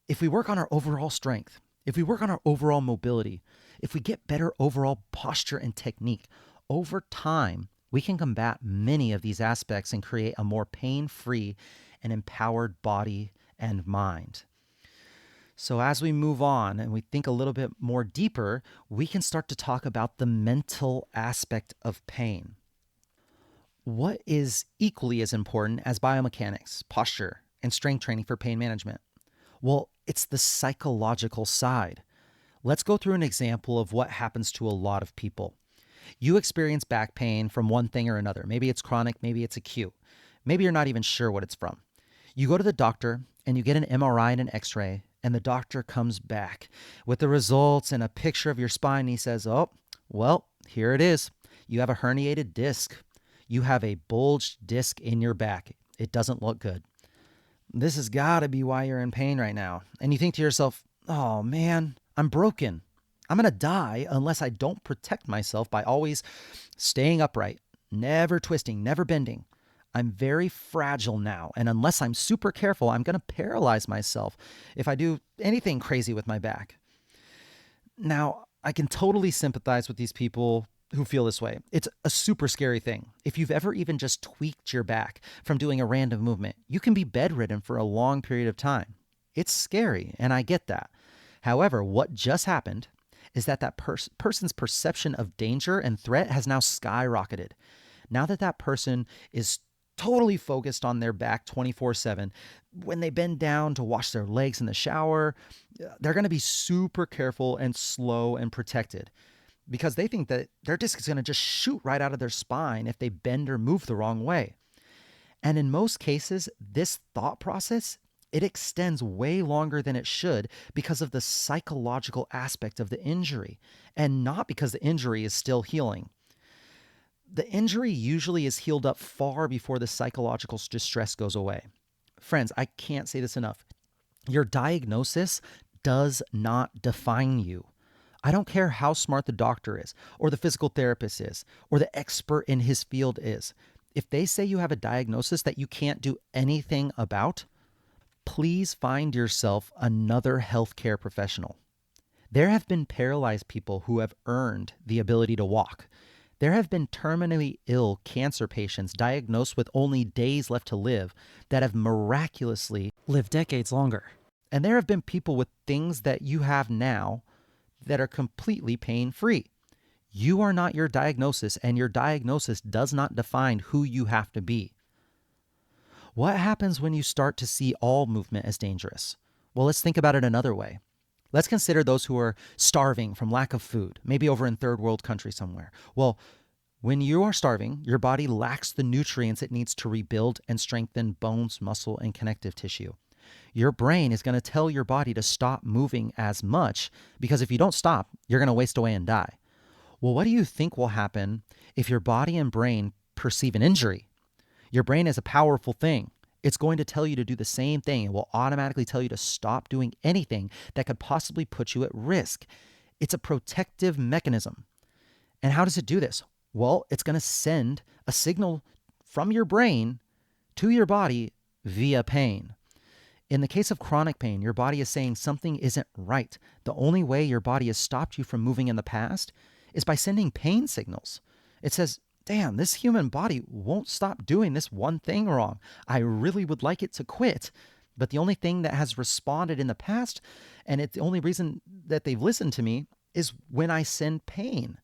if we work on our overall strength, if we work on our overall mobility, if we get better overall posture and technique, over time, we can combat many of these aspects and create a more pain-free and empowered body and mind. So as we move on and we think a little bit more deeper, we can start to talk about the mental aspect of pain. What is equally as important as biomechanics, posture, and strength training for pain management? Well, it's the psychological side. Let's go through an example of what happens to a lot of people. You experience back pain from one thing or another. Maybe it's chronic, maybe it's acute. Maybe you're not even sure what it's from. You go to the doctor and you get an MRI and an X-ray, and the doctor comes back with the results and a picture of your spine. And he says, oh, well, here it is. You have a herniated disc. You have a bulged disc in your back. It doesn't look good. This has got to be why you're in pain right now. And you think to yourself, oh man, I'm broken. I'm going to die unless I don't protect myself by always staying upright, never twisting, never bending. I'm very fragile now, and unless I'm super careful, I'm going to paralyze myself if I do anything crazy with my back. Now, I can totally sympathize with these people who feel this way. It's a super scary thing. If you've ever even just tweaked your back from doing a random movement, you can be bedridden for a long period of time. It's scary, and I get that. However, what just happened is that person's perception of danger and threat has now skyrocketed. Now that person is totally focused on their back 24/7. When they bend down to wash their legs in the shower, they're going to be super careful and slow and protected because they think that their disc is going to just shoot right out of their spine if they bend or move the wrong way. And in most cases, this thought process, it extends way longer than it should because of the psychological aspect of the injury and not because the injury is still healing. The injury usually is healed up far before the psychological distress goes away. Friends, I can't say this enough. Your diagnosis does not define you. I don't care how smart the doctor is, or the physical therapist is, or the expert in his field is. If they say you have a diagnosis that you can't do anything about, please find yourself another healthcare professional. There have been paralyzed people who have earned the ability to walk. There have been terminally ill cancer patients diagnosed with only days left to live that have miraculously lived decades longer. And there have been people with things that you have now that are completely pain-free. You are not your diagnosis, and your diagnosis does not define who you have to be. What happens when you start to see all movement as dangerous? Well, let's think about it another way. Let's consider those who are starving from lack of food, maybe over in third world country somewhere. Well, when you are starving, your body lacks the nutrients it needs to rebuild and strengthen bones, muscle, and connective tissue. Your brain is going to tell your body to stop moving as much because if you don't stop, you're going to waste away and die. Well, what do you think will happen if your body and brain perceive an injury? Your brain is a powerful thing. It's going to tell you to do the same thing. It will automatically tell you to stop doing anything that could possibly put you at risk. It's a protective mechanism. And how does it do this? Well, it's going to send a signal from your brain to your body via pain. In the case of chronic pain, your body is saying something isn't right. The only way your body has stopped you from moving in the past is by sending pain signals. It says, damn, this human body won't stop doing this one thing wrong. I really would like it to quit. But the only thing that has responded in the past, and it's the only reason that they've listened to me, is when I send pain.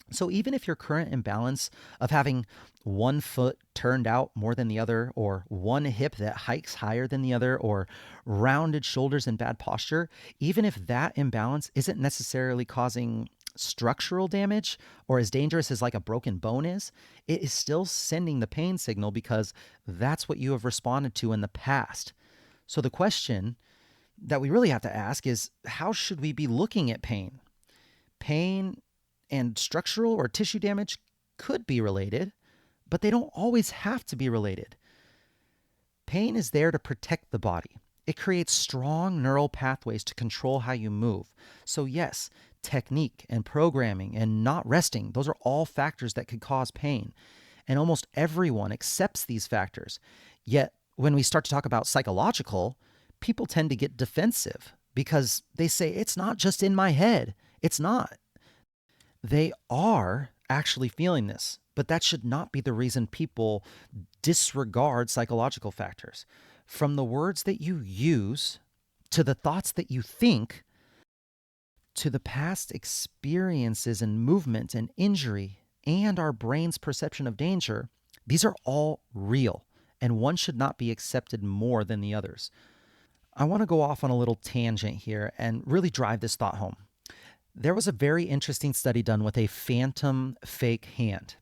So even if your current imbalance of having one foot turned out more than the other, or one hip that hikes higher than the other, or rounded shoulders and bad posture, even if that imbalance isn't necessarily causing structural damage or as dangerous as like a broken bone is, it is still sending the pain signal because that's what you have responded to in the past. So the question that we really have to ask is, how should we be looking at pain? Pain and structural or tissue damage could be related, but they don't always have to be related. Pain is there to protect the body. It creates strong neural pathways to control how you move. So yes, technique and programming and not resting, those are all factors that could cause pain. And almost everyone accepts these factors. Yet when we start to talk about psychological, people tend to get defensive because they say, it's not just in my head. It's not. They are actually feeling this, but that should not be the reason people disregard psychological factors. From the words that you use, to the thoughts that you think, to the past experiences and movement and injury, and our brain's perception of danger, these are all real and one should not be accepted more than the others. I want to go off on a little tangent here and really drive this thought home. There was a very interesting study done with a phantom fake hand.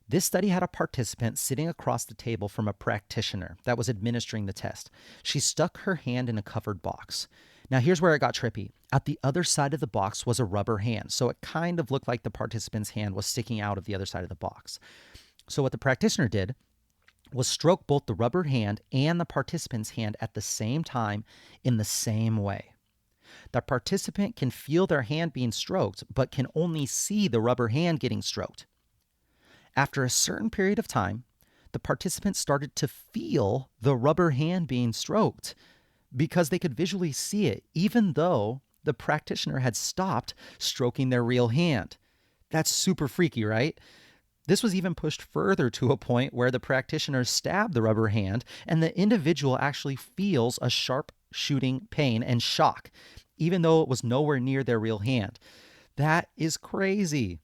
This study had a participant sitting across the table from a practitioner that was administering the test. She stuck her hand in a covered box. Now, here's where it got trippy. At the other side of the box was a rubber hand, so it kind of looked like the participant's hand was sticking out of the other side of the box. So what the practitioner did was stroke both the rubber hand and the participant's hand at the same time in the same way. The participant can feel their hand being stroked, but can only see the rubber hand getting stroked. After a certain period of time, the participants started to feel the rubber hand being stroked because they could visually see it, even though the practitioner had stopped stroking their real hand. That's super freaky, right? This was even pushed further to a point where the practitioner stabbed the rubber hand and the individual actually feels a sharp shooting pain and shock, even though it was nowhere near their real hand. That is crazy.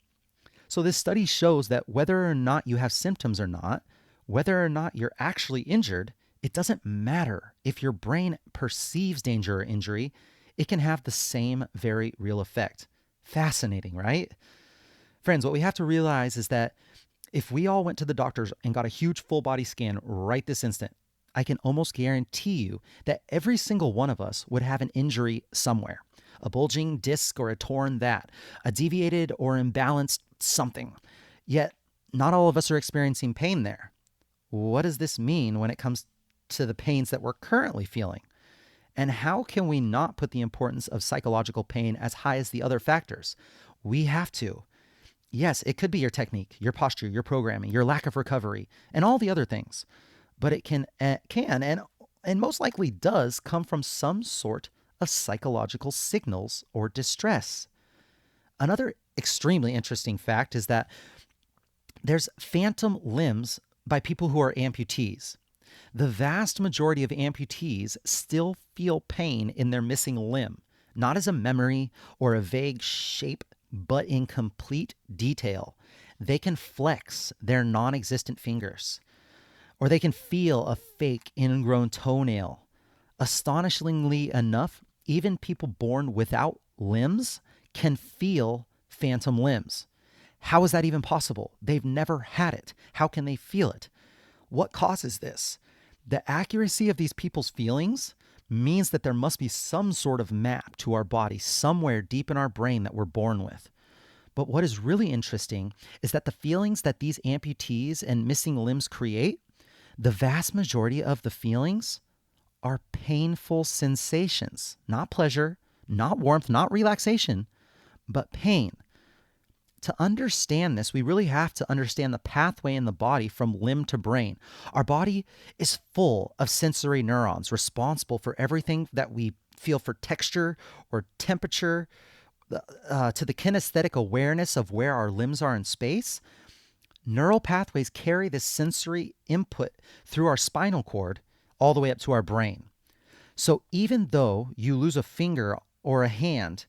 So this study shows that whether or not you have symptoms or not, whether or not you're actually injured, it doesn't matter. If your brain perceives danger or injury, it can have the same very real effect. Fascinating, right? Friends, what we have to realize is that if we all went to the doctors and got a huge full body scan right this instant, I can almost guarantee you that every single one of us would have an injury somewhere. A bulging disc or a torn that, a deviated or imbalanced something. Yet, not all of us are experiencing pain there. What does this mean when it comes to the pains that we're currently feeling? And how can we not put the importance of psychological pain as high as the other factors? We have to. Yes, it could be your technique, your posture, your programming, your lack of recovery, and all the other things. But it can and most likely does come from some sort of psychological signals or distress. Another extremely interesting fact is that there's phantom limbs by people who are amputees. The vast majority of amputees still feel pain in their missing limb, not as a memory or a vague shape, but in complete detail. They can flex their non-existent fingers, or they can feel a fake ingrown toenail. Astonishingly enough, even people born without limbs can feel phantom limbs. How is that even possible? They've never had it. How can they feel it? What causes this? The accuracy of these people's feelings means that there must be some sort of map to our body somewhere deep in our brain that we're born with. But what is really interesting is that the feelings that these amputees and missing limbs create, the vast majority of the feelings are painful sensations, not pleasure, not warmth, not relaxation, but pain. To understand this, we really have to understand the pathway in the body from limb to brain. Our body is full of sensory neurons responsible for everything that we feel for texture or temperature, to the kinesthetic awareness of where our limbs are in space. Neural pathways carry this sensory input through our spinal cord all the way up to our brain. So even though you lose a finger or a hand,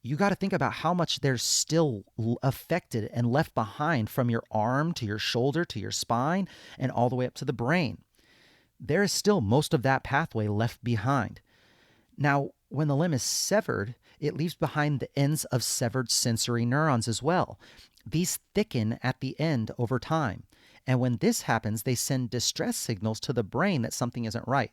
you got to think about how much there's still affected and left behind from your arm to your shoulder to your spine and all the way up to the brain. There is still most of that pathway left behind. Now, when the limb is severed, it leaves behind the ends of severed sensory neurons as well. These thicken at the end over time. And when this happens, they send distress signals to the brain that something isn't right.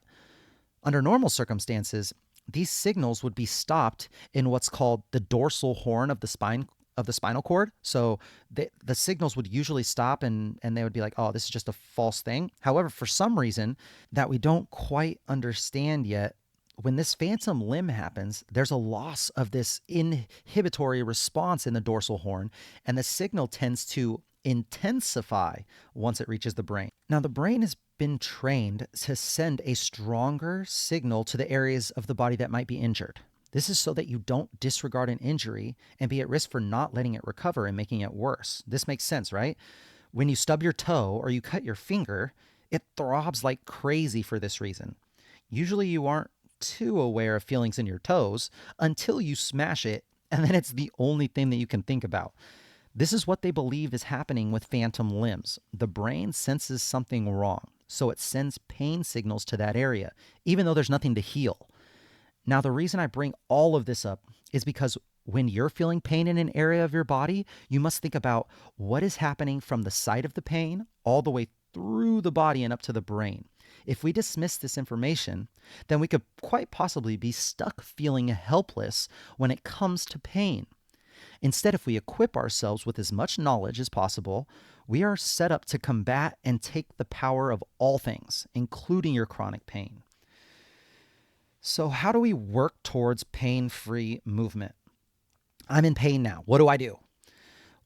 Under normal circumstances, these signals would be stopped in what's called the dorsal horn of the spinal cord. So the signals would usually stop and they would be like, oh, this is just a false thing. However, for some reason that we don't quite understand yet, when this phantom limb happens, there's a loss of this inhibitory response in the dorsal horn, and the signal tends to intensify once it reaches the brain. Now, the brain has been trained to send a stronger signal to the areas of the body that might be injured. This is so that you don't disregard an injury and be at risk for not letting it recover and making it worse. This makes sense, right? When you stub your toe or you cut your finger, it throbs like crazy for this reason. Usually you aren't too aware of feelings in your toes until you smash it, and then it's the only thing that you can think about. This is what they believe is happening with phantom limbs. The brain senses something wrong. so it sends pain signals to that area, even though there's nothing to heal. Now, the reason I bring all of this up is because when you're feeling pain in an area of your body, you must think about what is happening from the site of the pain all the way through the body and up to the brain. If we dismiss this information, then we could quite possibly be stuck feeling helpless when it comes to pain. Instead, if we equip ourselves with as much knowledge as possible, we are set up to combat and take the power of all things, including your chronic pain. So, how do we work towards pain-free movement? I'm in pain now. What do I do?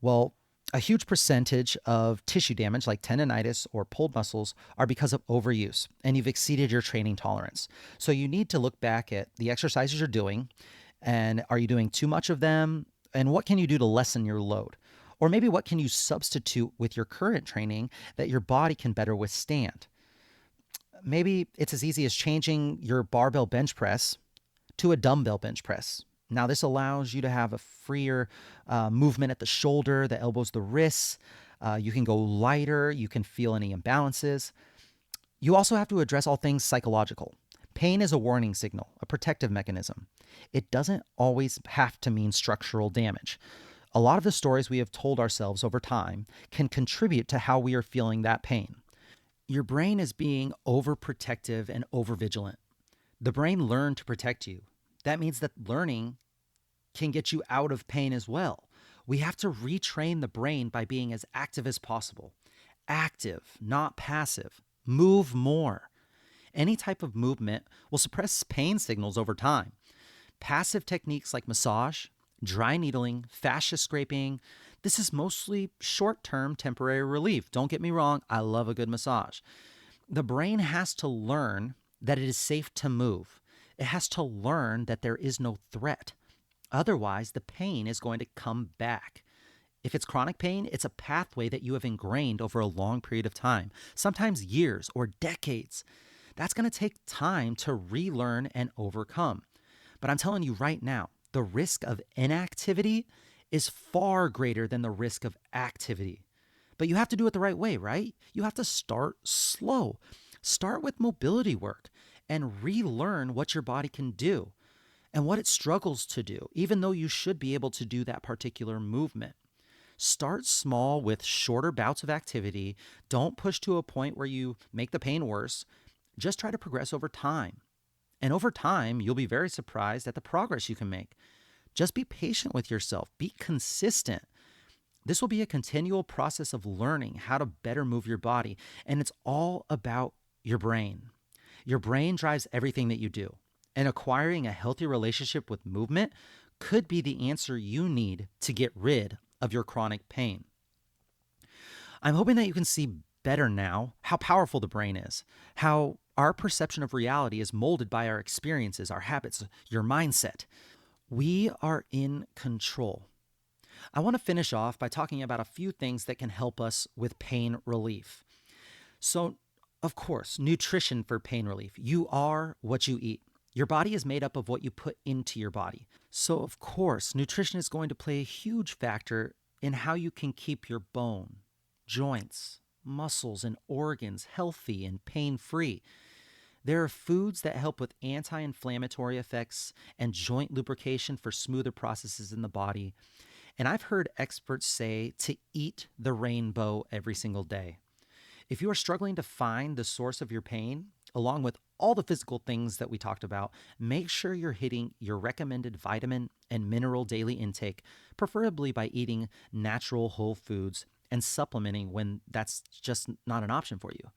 Well, a huge percentage of tissue damage like tendonitis or pulled muscles are because of overuse, and you've exceeded your training tolerance. So you need to look back at the exercises you're doing, and are you doing too much of them? And what can you do to lessen your load? Or maybe what can you substitute with your current training that your body can better withstand? Maybe it's as easy as changing your barbell bench press to a dumbbell bench press. Now, this allows you to have a freer movement at the shoulder, the elbows, the wrists. You can go lighter. You can feel any imbalances. You also have to address all things psychological. Pain is a warning signal, a protective mechanism. It doesn't always have to mean structural damage. A lot of the stories we have told ourselves over time can contribute to how we are feeling that pain. Your brain is being overprotective and overvigilant. The brain learned to protect you. That means that learning can get you out of pain as well. We have to retrain the brain by being as active as possible. Active, not passive. Move more. Any type of movement will suppress pain signals over time. Passive techniques like massage, dry needling, fascia scraping, this is mostly short-term temporary relief. Don't get me wrong, I love a good massage. The brain has to learn that it is safe to move. It has to learn that there is no threat. Otherwise, the pain is going to come back. If it's chronic pain, it's a pathway that you have ingrained over a long period of time, sometimes years or decades. That's going to take time to relearn and overcome. But I'm telling you right now, the risk of inactivity is far greater than the risk of activity. But you have to do it the right way, right? You have to start slow. Start with mobility work and relearn what your body can do and what it struggles to do, even though you should be able to do that particular movement. Start small with shorter bouts of activity. Don't push to a point where you make the pain worse. Just try to progress over time. And over time, you'll be very surprised at the progress you can make. Just be patient with yourself. Be consistent. This will be a continual process of learning how to better move your body. And it's all about your brain. Your brain drives everything that you do. And acquiring a healthy relationship with movement could be the answer you need to get rid of your chronic pain. I'm hoping that you can see better now how powerful the brain is, how our perception of reality is molded by our experiences, our habits, your mindset. We are in control. I want to finish off by talking about a few things that can help us with pain relief. So, of course, nutrition for pain relief. You are what you eat. Your body is made up of what you put into your body. So, of course, nutrition is going to play a huge factor in how you can keep your bone, joints, muscles, and organs healthy and pain-free. There are foods that help with anti-inflammatory effects and joint lubrication for smoother processes in the body. And I've heard experts say to eat the rainbow every single day. If you are struggling to find the source of your pain, along with all the physical things that we talked about, make sure you're hitting your recommended vitamin and mineral daily intake, preferably by eating natural whole foods and supplementing when that's just not an option for you.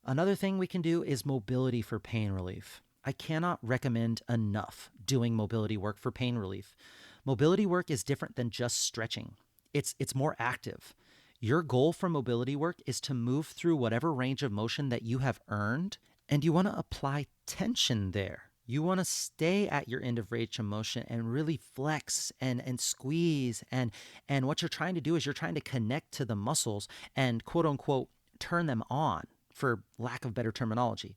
Another thing we can do is mobility for pain relief. I cannot recommend enough doing mobility work for pain relief. Mobility work is different than just stretching. It's more active. Your goal for mobility work is to move through whatever range of motion that you have earned, and you want to apply tension there. You want to stay at your end of range of motion and really flex and squeeze. And what you're trying to do is you're trying to connect to the muscles and quote unquote turn them on, for lack of better terminology.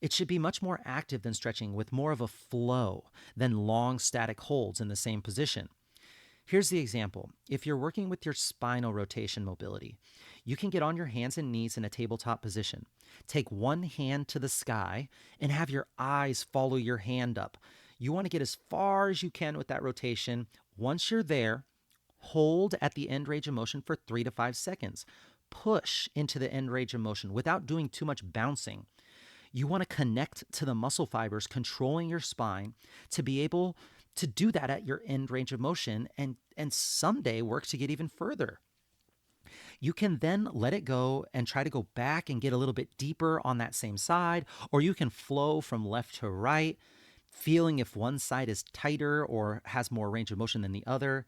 It should be much more active than stretching, with more of a flow than long static holds in the same position. Here's the example. If you're working with your spinal rotation mobility, You can get on your hands and knees in a tabletop position. Take one hand to the sky and have your eyes follow your hand up. You want to get as far as you can with that rotation. Once you're there, hold at the end range of motion for 3 to 5 seconds. Push into the end range of motion without doing too much bouncing. You want to connect to the muscle fibers controlling your spine to be able to do that at your end range of motion and someday work to get even further. You can then let it go and try to go back and get a little bit deeper on that same side, or you can flow from left to right, feeling if one side is tighter or has more range of motion than the other.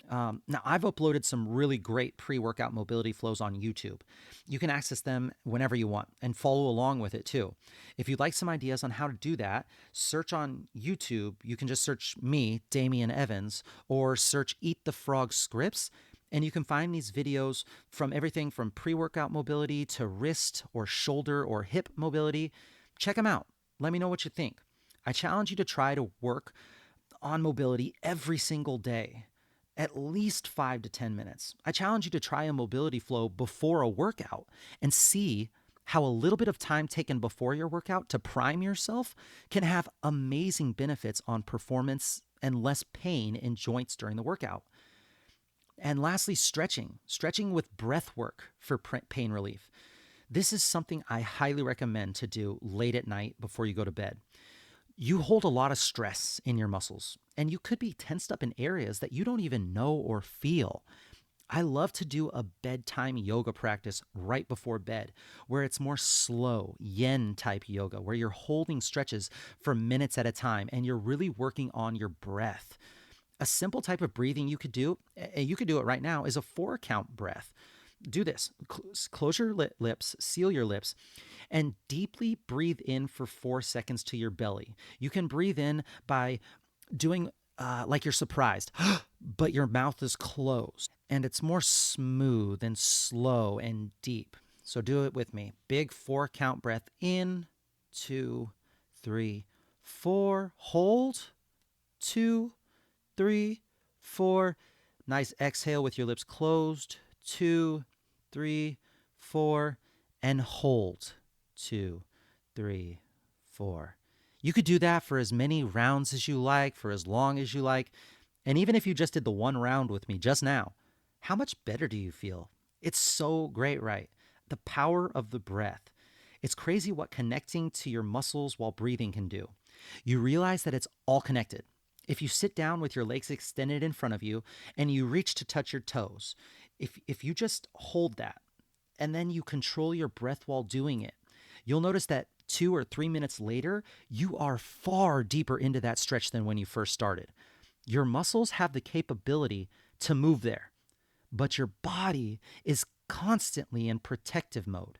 Now, I've uploaded some really great pre-workout mobility flows on YouTube. You can access them whenever you want and follow along with it too. If you'd like some ideas on how to do that, search on YouTube. You can just search me, Damian Evans, or search Eat the Frog Scripts, and you can find these videos from everything from pre-workout mobility to wrist or shoulder or hip mobility. Check them out. Let me know what you think. I challenge you to try to work on mobility every single day, at least 5 to 10 minutes. I challenge you to try a mobility flow before a workout and see how a little bit of time taken before your workout to prime yourself can have amazing benefits on performance and less pain in joints during the workout. And lastly, stretching with breath work for pain relief. This is something I highly recommend to do late at night before you go to bed. You hold a lot of stress in your muscles, and you could be tensed up in areas that you don't even know or feel. I love to do a bedtime yoga practice right before bed, where it's more slow, yin type yoga, where you're holding stretches for minutes at a time and you're really working on your breath. A simple type of breathing you could do it right now, is a 4-count breath. Do this. Close your lips, seal your lips, and deeply breathe in for 4 seconds to your belly. You can breathe in by doing like you're surprised, but your mouth is closed, and it's more smooth and slow and deep. So do it with me. Big 4-count breath in, 2, 3, 4. Hold, 2, 3, 4. Nice exhale with your lips closed. 2, 3, 4, and hold. 2, 3, 4. You could do that for as many rounds as you like, for as long as you like. And even if you just did the one round with me just now, how much better do you feel? It's so great, right? The power of the breath. It's crazy what connecting to your muscles while breathing can do. You realize that it's all connected. If you sit down with your legs extended in front of you and you reach to touch your toes, if you just hold that and then you control your breath while doing it, you'll notice that 2 or 3 minutes later, you are far deeper into that stretch than when you first started. Your muscles have the capability to move there, but your body is constantly in protective mode.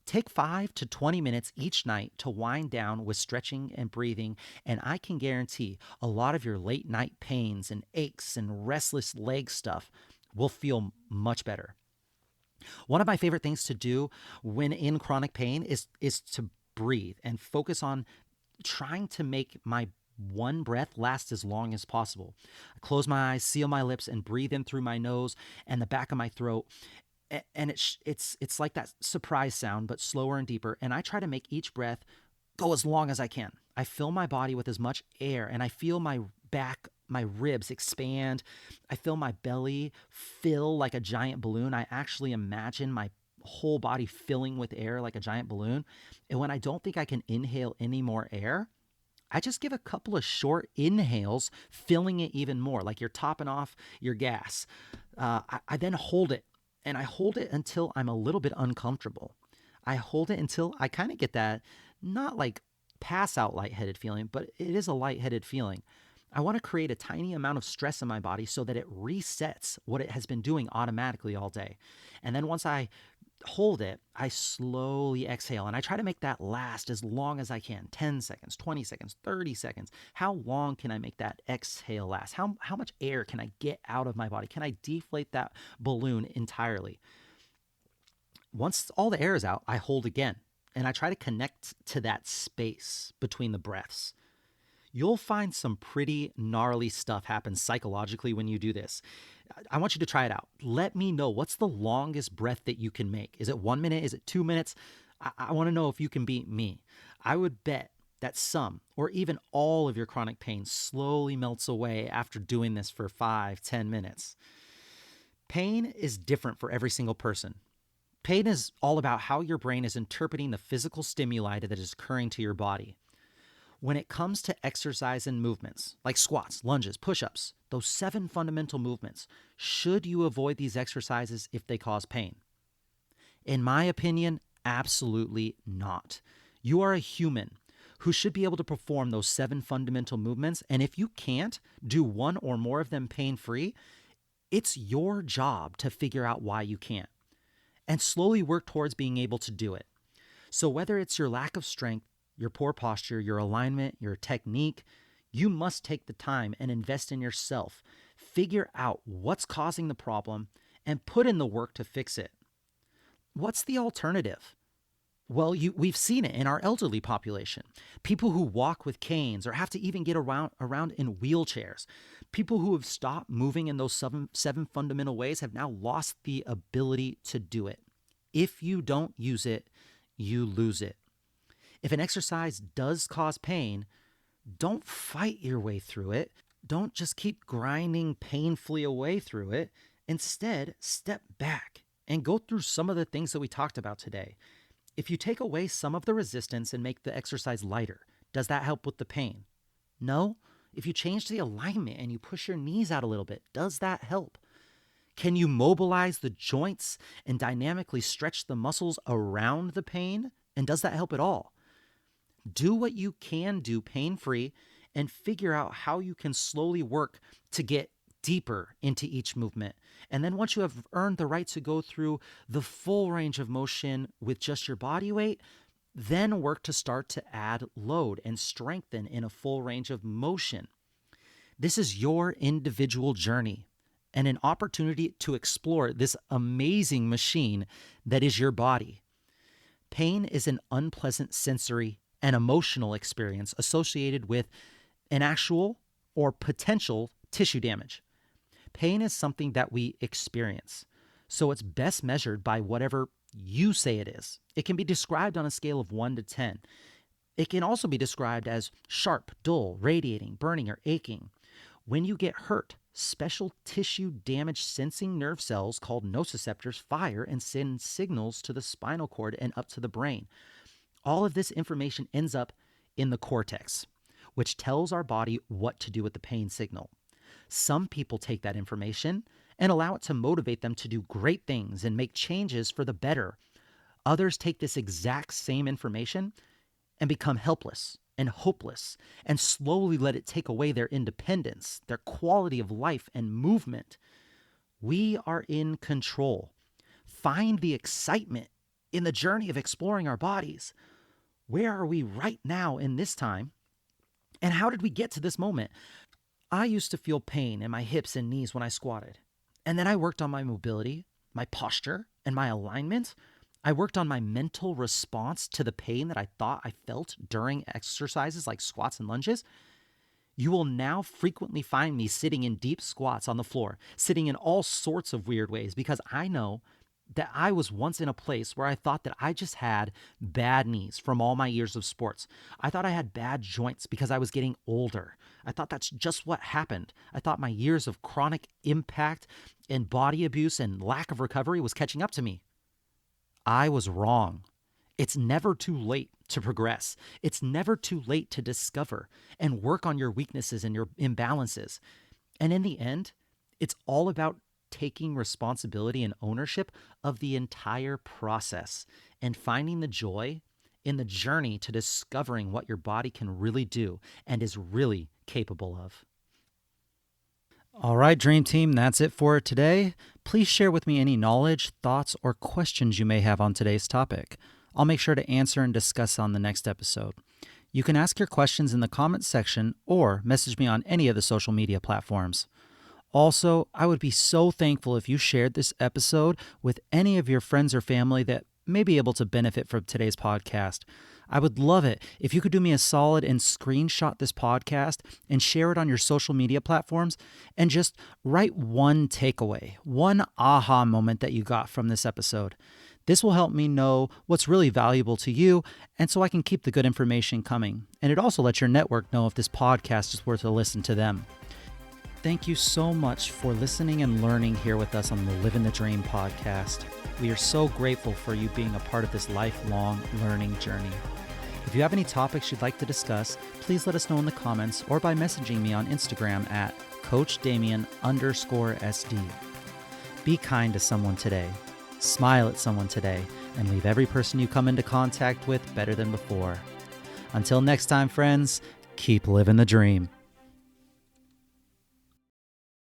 Take 5 to 20 minutes each night to wind down with stretching and breathing, and I can guarantee a lot of your late night pains and aches and restless leg stuff will feel much better. One of my favorite things to do when in chronic pain is to breathe and focus on trying to make my one breath last as long as possible. I close my eyes, seal my lips, and breathe in through my nose and the back of my throat. And it's like that surprise sound, but slower and deeper. And I try to make each breath go as long as I can. I fill my body with as much air, and I feel my back, my ribs expand. I feel my belly fill like a giant balloon. I actually imagine my whole body filling with air like a giant balloon. And when I don't think I can inhale any more air, I just give a couple of short inhales, filling it even more, like you're topping off your gas. I then hold it, and I hold it until I'm a little bit uncomfortable. I hold it until I kind of get that, not like pass out lightheaded feeling, but it is a lightheaded feeling. I want to create a tiny amount of stress in my body so that it resets what it has been doing automatically all day. And then once I hold it, I slowly exhale, and I try to make that last as long as I can. 10 seconds, 20 seconds, 30 seconds. How long can I make that exhale last? How much air can I get out of my body? Can I deflate that balloon entirely? Once all the air is out, I hold again, and I try to connect to that space between the breaths. You'll find some pretty gnarly stuff happen psychologically when you do this. I want you to try it out. Let me know, what's the longest breath that you can make? Is it 1 minute? Is it 2 minutes? I want to know if you can beat me. I would bet that some or even all of your chronic pain slowly melts away after doing this for 5-10 minutes. Pain is different for every single person. Pain is all about how your brain is interpreting the physical stimuli that is occurring to your body. When it comes to exercise and movements, like squats, lunges, push-ups, those 7 fundamental movements, should you avoid these exercises if they cause pain? In my opinion, absolutely not. You are a human who should be able to perform those 7 fundamental movements, and if you can't do one or more of them pain-free, it's your job to figure out why you can't and slowly work towards being able to do it. So whether it's your lack of strength, your poor posture, your alignment, your technique, you must take the time and invest in yourself. Figure out what's causing the problem and put in the work to fix it. What's the alternative? Well, we've seen it in our elderly population. People who walk with canes or have to even get around in wheelchairs. People who have stopped moving in those seven fundamental ways have now lost the ability to do it. If you don't use it, you lose it. If an exercise does cause pain, don't fight your way through it. Don't just keep grinding painfully away through it. Instead, step back and go through some of the things that we talked about today. If you take away some of the resistance and make the exercise lighter, does that help with the pain? No. If you change the alignment and you push your knees out a little bit, does that help? Can you mobilize the joints and dynamically stretch the muscles around the pain? And does that help at all? Do what you can do pain-free and figure out how you can slowly work to get deeper into each movement. And then once you have earned the right to go through the full range of motion with just your body weight, then work to start to add load and strengthen in a full range of motion. This is your individual journey and an opportunity to explore this amazing machine that is your body. Pain is an unpleasant sensory and emotional experience associated with an actual or potential tissue damage. Pain is something that we experience, so it's best measured by whatever you say it is. It can be described on a scale of 1 to 10. It can also be described as sharp, dull, radiating, burning, or aching. When you get hurt, special tissue damage sensing nerve cells called nociceptors fire and send signals to the spinal cord and up to the brain. All of this information ends up in the cortex, which tells our body what to do with the pain signal. Some people take that information and allow it to motivate them to do great things and make changes for the better. Others take this exact same information and become helpless and hopeless and slowly let it take away their independence, their quality of life and movement. We are in control. Find the excitement in the journey of exploring our bodies. Where are we right now in this time? And how did we get to this moment? I used to feel pain in my hips and knees when I squatted. And then I worked on my mobility, my posture, and my alignment. I worked on my mental response to the pain that I thought I felt during exercises like squats and lunges. You will now frequently find me sitting in deep squats on the floor, sitting in all sorts of weird ways, because I know that I was once in a place where I thought that I just had bad knees from all my years of sports. I thought I had bad joints because I was getting older. I thought that's just what happened. I thought my years of chronic impact and body abuse and lack of recovery was catching up to me. I was wrong. It's never too late to progress. It's never too late to discover and work on your weaknesses and your imbalances. And in the end, it's all about taking responsibility and ownership of the entire process and finding the joy in the journey to discovering what your body can really do and is really capable of. All right, Dream Team, that's it for today. Please share with me any knowledge, thoughts, or questions you may have on today's topic. I'll make sure to answer and discuss on the next episode. You can ask your questions in the comments section or message me on any of the social media platforms. Also, I would be so thankful if you shared this episode with any of your friends or family that may be able to benefit from today's podcast. I would love it if you could do me a solid and screenshot this podcast and share it on your social media platforms and just write one takeaway, one aha moment that you got from this episode. This will help me know what's really valuable to you, and so I can keep the good information coming. And it also lets your network know if this podcast is worth a listen to them. Thank you so much for listening and learning here with us on the Livin the Dream podcast. We are so grateful for you being a part of this lifelong learning journey. If you have any topics you'd like to discuss, please let us know in the comments or by messaging me on Instagram at CoachDamian_SD. Be kind to someone today. Smile at someone today, and leave every person you come into contact with better than before. Until next time, friends, keep living the dream.